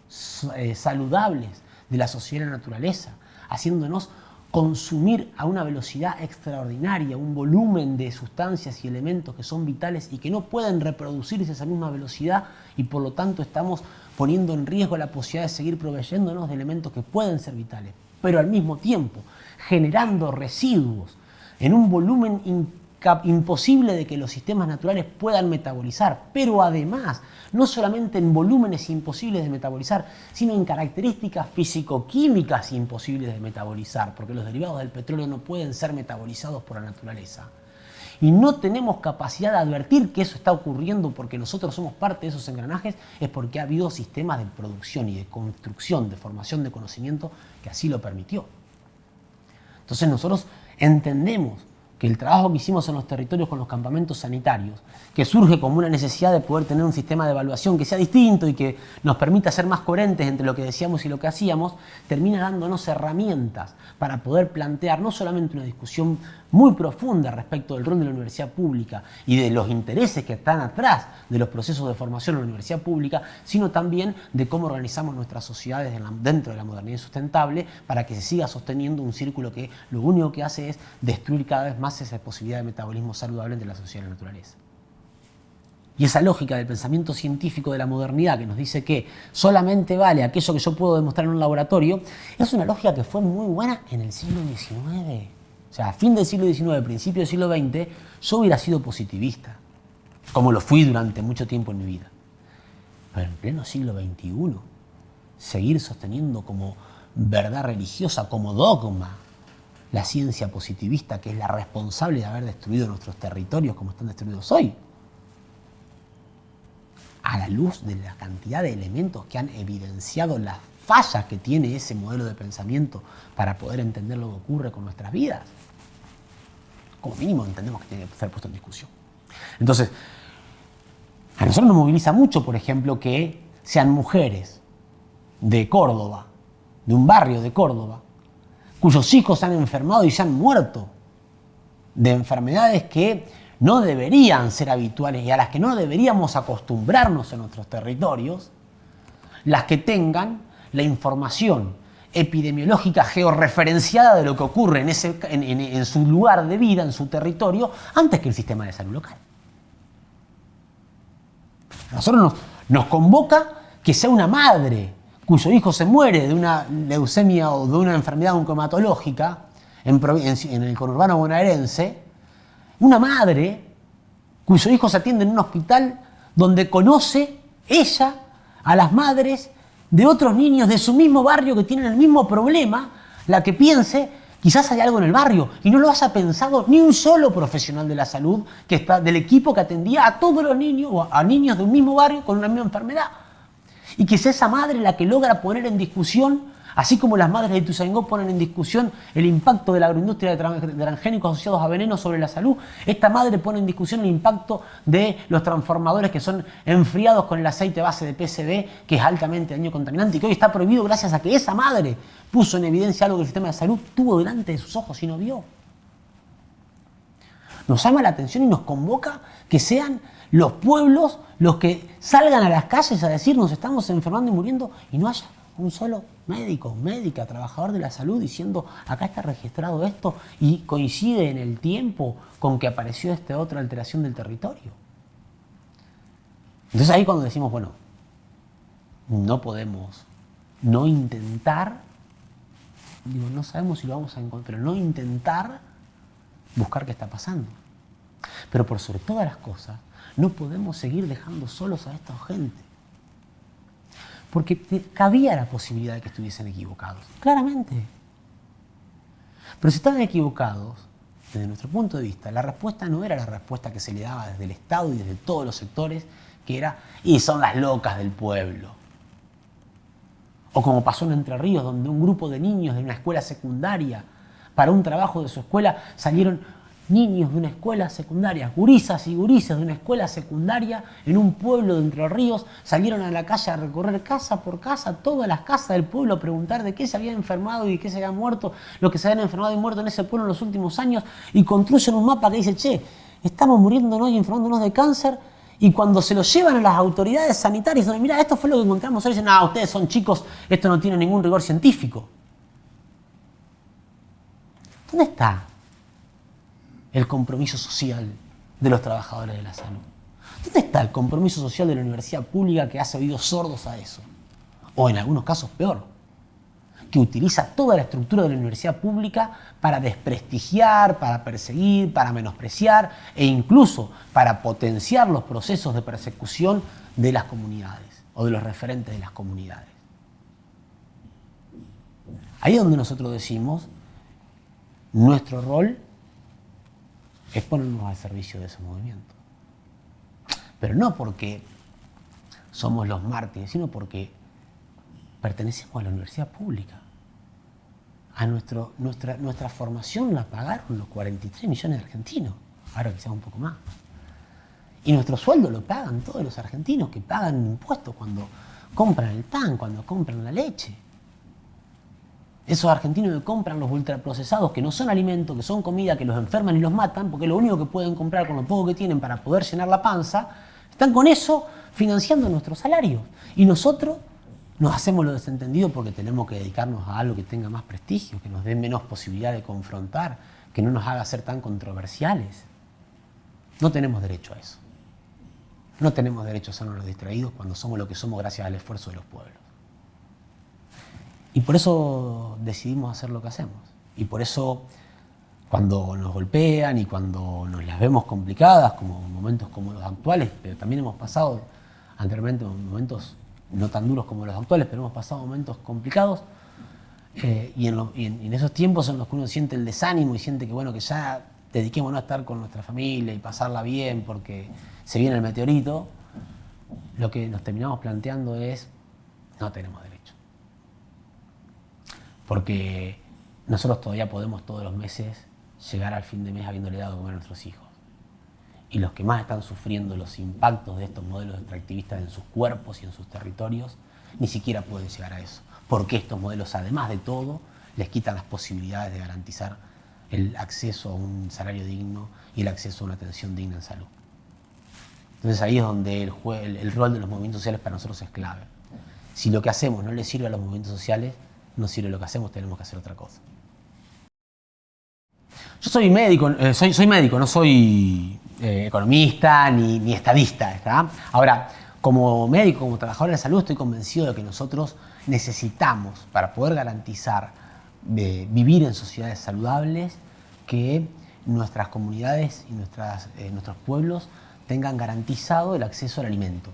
saludables de la sociedad y la naturaleza, haciéndonos consumir a una velocidad extraordinaria un volumen de sustancias y elementos que son vitales y que no pueden reproducirse a esa misma velocidad, y por lo tanto estamos poniendo en riesgo la posibilidad de seguir proveyéndonos de elementos que pueden ser vitales, pero al mismo tiempo generando residuos en un volumen imposible de que los sistemas naturales puedan metabolizar, pero además no solamente en volúmenes imposibles de metabolizar, sino en características físico-químicas imposibles de metabolizar, porque los derivados del petróleo no pueden ser metabolizados por la naturaleza. Y no tenemos capacidad de advertir que eso está ocurriendo porque nosotros somos parte de esos engranajes, es porque ha habido sistemas de producción y de construcción, de formación de conocimiento que así lo permitió. Entonces nosotros entendemos que el trabajo que hicimos en los territorios con los campamentos sanitarios, que surge como una necesidad de poder tener un sistema de evaluación que sea distinto y que nos permita ser más coherentes entre lo que decíamos y lo que hacíamos, termina dándonos herramientas para poder plantear no solamente una discusión muy profunda respecto del rol de la universidad pública y de los intereses que están atrás de los procesos de formación en la universidad pública, sino también de cómo organizamos nuestras sociedades dentro de la modernidad sustentable para que se siga sosteniendo un círculo que lo único que hace es destruir cada vez más esa posibilidad de metabolismo saludable entre la sociedad y la naturaleza. Y esa lógica del pensamiento científico de la modernidad que nos dice que solamente vale aquello que yo puedo demostrar en un laboratorio, es una lógica que fue muy buena en el siglo XIX. O sea, a fin del siglo XIX, principio del siglo XX, yo hubiera sido positivista, como lo fui durante mucho tiempo en mi vida. Pero en pleno siglo XXI, seguir sosteniendo como verdad religiosa, como dogma, la ciencia positivista, que es la responsable de haber destruido nuestros territorios como están destruidos hoy, a la luz de la cantidad de elementos que han evidenciado las fallas que tiene ese modelo de pensamiento para poder entender lo que ocurre con nuestras vidas, como mínimo entendemos que tiene que ser puesto en discusión. Entonces, a nosotros nos moviliza mucho, por ejemplo, que sean mujeres de Córdoba, de un barrio de Córdoba, cuyos hijos se han enfermado y se han muerto de enfermedades que no deberían ser habituales y a las que no deberíamos acostumbrarnos en nuestros territorios, las que tengan la información epidemiológica georreferenciada de lo que ocurre en su lugar de vida, en su territorio, antes que el sistema de salud local. A nosotros nos convoca que sea una madre cuyo hijo se muere de una leucemia o de una enfermedad oncohematológica en el conurbano bonaerense, una madre cuyo hijo se atiende en un hospital donde conoce ella a las madres de otros niños de su mismo barrio que tienen el mismo problema, la que piense, quizás hay algo en el barrio, y no lo haya pensado ni un solo profesional de la salud que está del equipo que atendía a todos los niños o a niños de un mismo barrio con una misma enfermedad. Y que es esa madre la que logra poner en discusión, así como las madres de Ituzaingó ponen en discusión el impacto de la agroindustria de transgénicos asociados a venenos sobre la salud, esta madre pone en discusión el impacto de los transformadores que son enfriados con el aceite base de PCB, que es altamente dañino contaminante y que hoy está prohibido gracias a que esa madre puso en evidencia algo que el sistema de salud tuvo delante de sus ojos y no vio. Nos llama la atención y nos convoca que sean los pueblos los que salgan a las calles a decir nos estamos enfermando y muriendo y no haya un solo médico, médica, trabajador de la salud diciendo acá está registrado esto y coincide en el tiempo con que apareció esta otra alteración del territorio. Entonces ahí cuando decimos, bueno, no podemos no intentar, digo, no sabemos si lo vamos a encontrar, pero no intentar buscar qué está pasando. Pero por sobre todas las cosas, no podemos seguir dejando solos a esta gente. Porque cabía la posibilidad de que estuviesen equivocados, claramente. Pero si estaban equivocados, desde nuestro punto de vista, la respuesta no era la respuesta que se le daba desde el Estado y desde todos los sectores, que era, y son las locas del pueblo. O como pasó en Entre Ríos, donde un grupo de niños de una escuela secundaria, para un trabajo de su escuela, salieron niños de una escuela secundaria, gurisas y gurises de una escuela secundaria en un pueblo de Entre Ríos, salieron a la calle a recorrer casa por casa, todas las casas del pueblo, a preguntar de qué se habían enfermado y de qué se habían muerto, los que se habían enfermado y muerto en ese pueblo en los últimos años, y construyen un mapa que dice, che, estamos muriéndonos y enfermándonos de cáncer, Y cuando se lo llevan a las autoridades sanitarias, donde, mira, esto fue lo que encontramos hoy, dicen, no, ustedes son chicos, esto no tiene ningún rigor científico. ¿Dónde está el compromiso social de los trabajadores de la salud? ¿Dónde está el compromiso social de la universidad pública que hace oídos sordos a eso? O en algunos casos peor, que utiliza toda la estructura de la universidad pública para desprestigiar, para perseguir, para menospreciar e incluso para potenciar los procesos de persecución de las comunidades o de los referentes de las comunidades. Ahí es donde nosotros decimos, nuestro rol es ponernos al servicio de ese movimiento. Pero no porque somos los mártires, sino porque pertenecemos a la universidad pública. Nuestra formación la pagaron los 43 millones de argentinos, ahora quizás un poco más. Y nuestro sueldo lo pagan todos los argentinos que pagan impuestos cuando compran el pan, cuando compran la leche. Esos argentinos que compran los ultraprocesados, que no son alimentos, que son comida, que los enferman y los matan, porque lo único que pueden comprar con lo poco que tienen para poder llenar la panza, están con eso financiando nuestros salarios. Y nosotros nos hacemos lo desentendido porque tenemos que dedicarnos a algo que tenga más prestigio, que nos dé menos posibilidad de confrontar, que no nos haga ser tan controversiales. No tenemos derecho a eso. No tenemos derecho a sernos los distraídos cuando somos lo que somos gracias al esfuerzo de los pueblos. Y por eso decidimos hacer lo que hacemos. Y por eso, cuando nos golpean y cuando nos las vemos complicadas, como momentos como los actuales, pero también hemos pasado anteriormente momentos no tan duros como los actuales, pero hemos pasado momentos complicados, y en esos tiempos en los que uno siente el desánimo y siente que, bueno, que ya dediquémonos a estar con nuestra familia y pasarla bien porque se viene el meteorito, lo que nos terminamos planteando es, no tenemos derecho. Porque nosotros todavía podemos todos los meses llegar al fin de mes habiéndole dado a comer a nuestros hijos. Y los que más están sufriendo los impactos de estos modelos extractivistas en sus cuerpos y en sus territorios, ni siquiera pueden llegar a eso. Porque estos modelos, además de todo, les quitan las posibilidades de garantizar el acceso a un salario digno y el acceso a una atención digna en salud. Entonces ahí es donde el rol de los movimientos sociales para nosotros es clave. Si lo que hacemos no le sirve a los movimientos sociales, no sirve lo que hacemos, tenemos que hacer otra cosa. Yo soy médico, soy médico, no soy economista ni estadista, ¿está? Ahora, como médico, como trabajador de la salud, estoy convencido de que nosotros necesitamos, para poder garantizar vivir en sociedades saludables, que nuestras comunidades y nuestros pueblos tengan garantizado el acceso al alimento,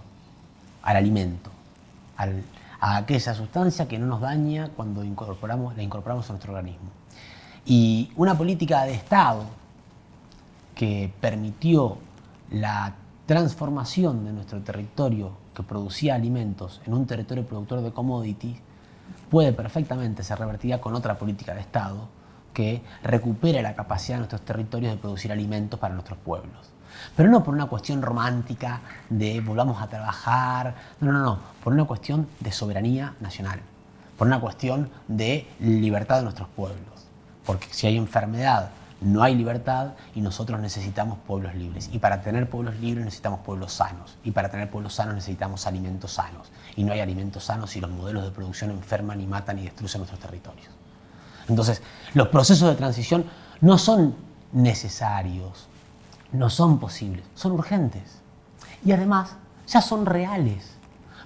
a aquella sustancia que no nos daña cuando la incorporamos a nuestro organismo. Y una política de Estado que permitió la transformación de nuestro territorio que producía alimentos en un territorio productor de commodities puede perfectamente ser revertida con otra política de Estado que recupere la capacidad de nuestros territorios de producir alimentos para nuestros pueblos. Pero no por una cuestión romántica de volvamos a trabajar, no, por una cuestión de soberanía nacional, por una cuestión de libertad de nuestros pueblos. Porque si hay enfermedad, no hay libertad y nosotros necesitamos pueblos libres. Y para tener pueblos libres necesitamos pueblos sanos. Y para tener pueblos sanos necesitamos alimentos sanos. Y no hay alimentos sanos si los modelos de producción enferman y matan y destruyen nuestros territorios. Entonces, los procesos de transición no son necesarios, no son posibles, son urgentes. Y además, ya son reales.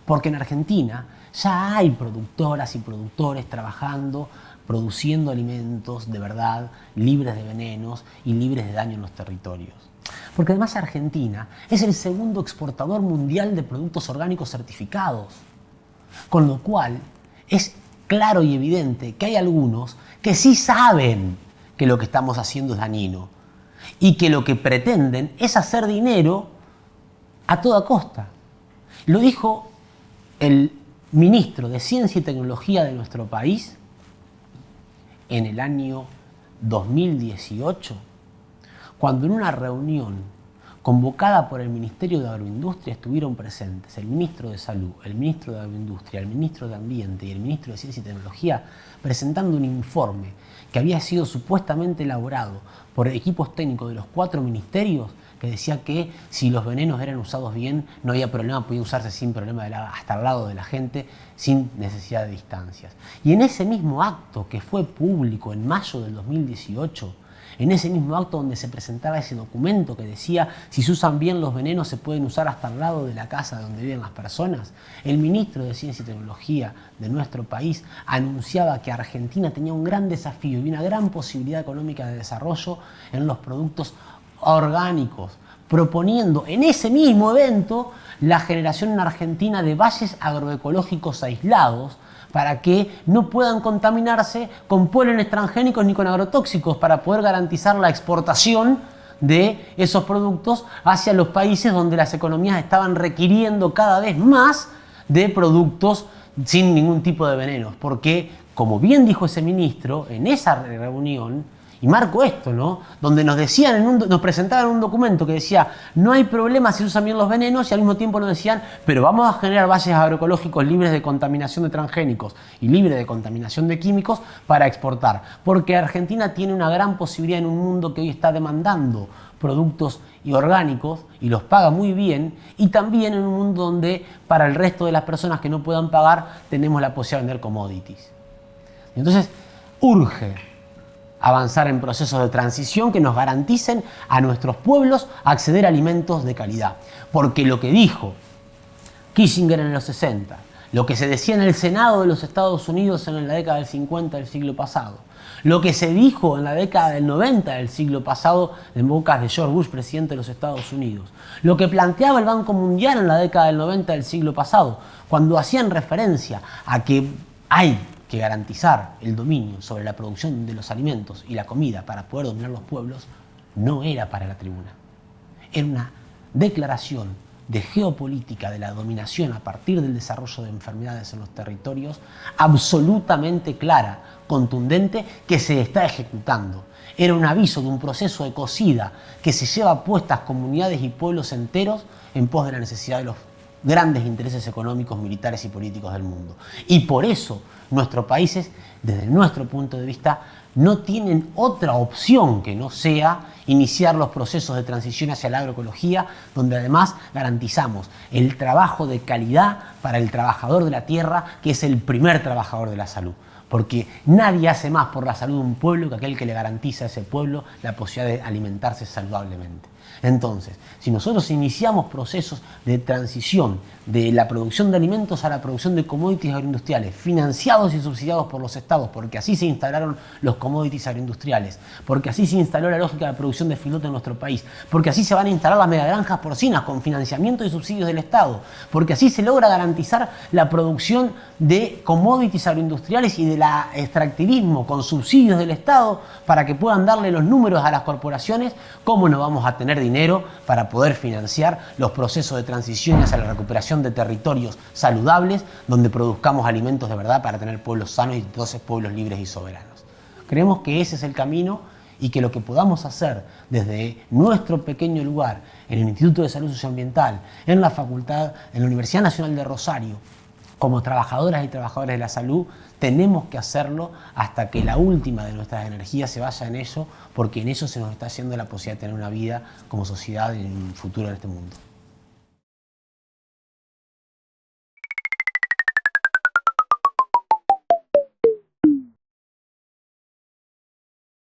Porque en Argentina ya hay productoras y productores trabajando, produciendo alimentos de verdad, libres de venenos y libres de daño en los territorios. Porque además Argentina es el segundo exportador mundial de productos orgánicos certificados. Con lo cual es claro y evidente que hay algunos que sí saben que lo que estamos haciendo es dañino y que lo que pretenden es hacer dinero a toda costa. Lo dijo el ministro de Ciencia y Tecnología de nuestro país en el año 2018, cuando en una reunión convocada por el Ministerio de Agroindustria, estuvieron presentes el Ministro de Salud, el Ministro de Agroindustria, el Ministro de Ambiente y el Ministro de Ciencia y Tecnología, presentando un informe que había sido supuestamente elaborado por equipos técnicos de los 4 ministerios, que decía que si los venenos eran usados bien, no había problema, podía usarse sin problema hasta al lado de la gente, sin necesidad de distancias. Y en ese mismo acto, que fue público en mayo del 2018, en ese mismo acto donde se presentaba ese documento que decía si se usan bien los venenos se pueden usar hasta al lado de la casa donde viven las personas, el ministro de Ciencia y Tecnología de nuestro país anunciaba que Argentina tenía un gran desafío y una gran posibilidad económica de desarrollo en los productos orgánicos, proponiendo en ese mismo evento la generación en Argentina de valles agroecológicos aislados para que no puedan contaminarse con pólenes transgénicos ni con agrotóxicos, para poder garantizar la exportación de esos productos hacia los países donde las economías estaban requiriendo cada vez más de productos sin ningún tipo de venenos. Porque, como bien dijo ese ministro en esa reunión, y marco esto, ¿no? Donde nos decían, nos presentaban un documento que decía no hay problema si se usan bien los venenos, y al mismo tiempo nos decían pero vamos a generar valles agroecológicos libres de contaminación de transgénicos y libres de contaminación de químicos para exportar. Porque Argentina tiene una gran posibilidad en un mundo que hoy está demandando productos y orgánicos y los paga muy bien, y también en un mundo donde para el resto de las personas que no puedan pagar tenemos la posibilidad de vender commodities. Entonces urge avanzar en procesos de transición que nos garanticen a nuestros pueblos acceder a alimentos de calidad. Porque lo que dijo Kissinger en los 60, lo que se decía en el Senado de los Estados Unidos en la década del 50 del siglo pasado, lo que se dijo en la década del 90 del siglo pasado en bocas de George Bush, presidente de los Estados Unidos, lo que planteaba el Banco Mundial en la década del 90 del siglo pasado, cuando hacían referencia a que hay que garantizar el dominio sobre la producción de los alimentos y la comida para poder dominar los pueblos, no era para la tribuna. Era una declaración de geopolítica de la dominación a partir del desarrollo de enfermedades en los territorios absolutamente clara, contundente, que se está ejecutando. Era un aviso de un proceso ecocida que se lleva a puestas comunidades y pueblos enteros en pos de la necesidad de los grandes intereses económicos, militares y políticos del mundo. Y por eso nuestros países, desde nuestro punto de vista, no tienen otra opción que no sea iniciar los procesos de transición hacia la agroecología, donde además garantizamos el trabajo de calidad para el trabajador de la tierra, que es el primer trabajador de la salud. Porque nadie hace más por la salud de un pueblo que aquel que le garantiza a ese pueblo la posibilidad de alimentarse saludablemente. Entonces, si nosotros iniciamos procesos de transición de la producción de alimentos a la producción de commodities agroindustriales, financiados y subsidiados por los estados, porque así se instalaron los commodities agroindustriales, porque así se instaló la lógica de producción de filote en nuestro país, porque así se van a instalar las megagranjas porcinas con financiamiento y subsidios del Estado, porque así se logra garantizar la producción de commodities agroindustriales y del extractivismo con subsidios del Estado para que puedan darle los números a las corporaciones. ¿Cómo no vamos a tener dinero para poder financiar los procesos de transición hacia la recuperación de territorios saludables donde produzcamos alimentos de verdad para tener pueblos sanos y entonces pueblos libres y soberanos? Creemos que ese es el camino, y que lo que podamos hacer desde nuestro pequeño lugar, en el Instituto de Salud Socioambiental, en la Facultad, en la Universidad Nacional de Rosario, como trabajadoras y trabajadores de la salud, tenemos que hacerlo hasta que la última de nuestras energías se vaya en ello, porque en eso se nos está haciendo la posibilidad de tener una vida como sociedad en un futuro en este mundo.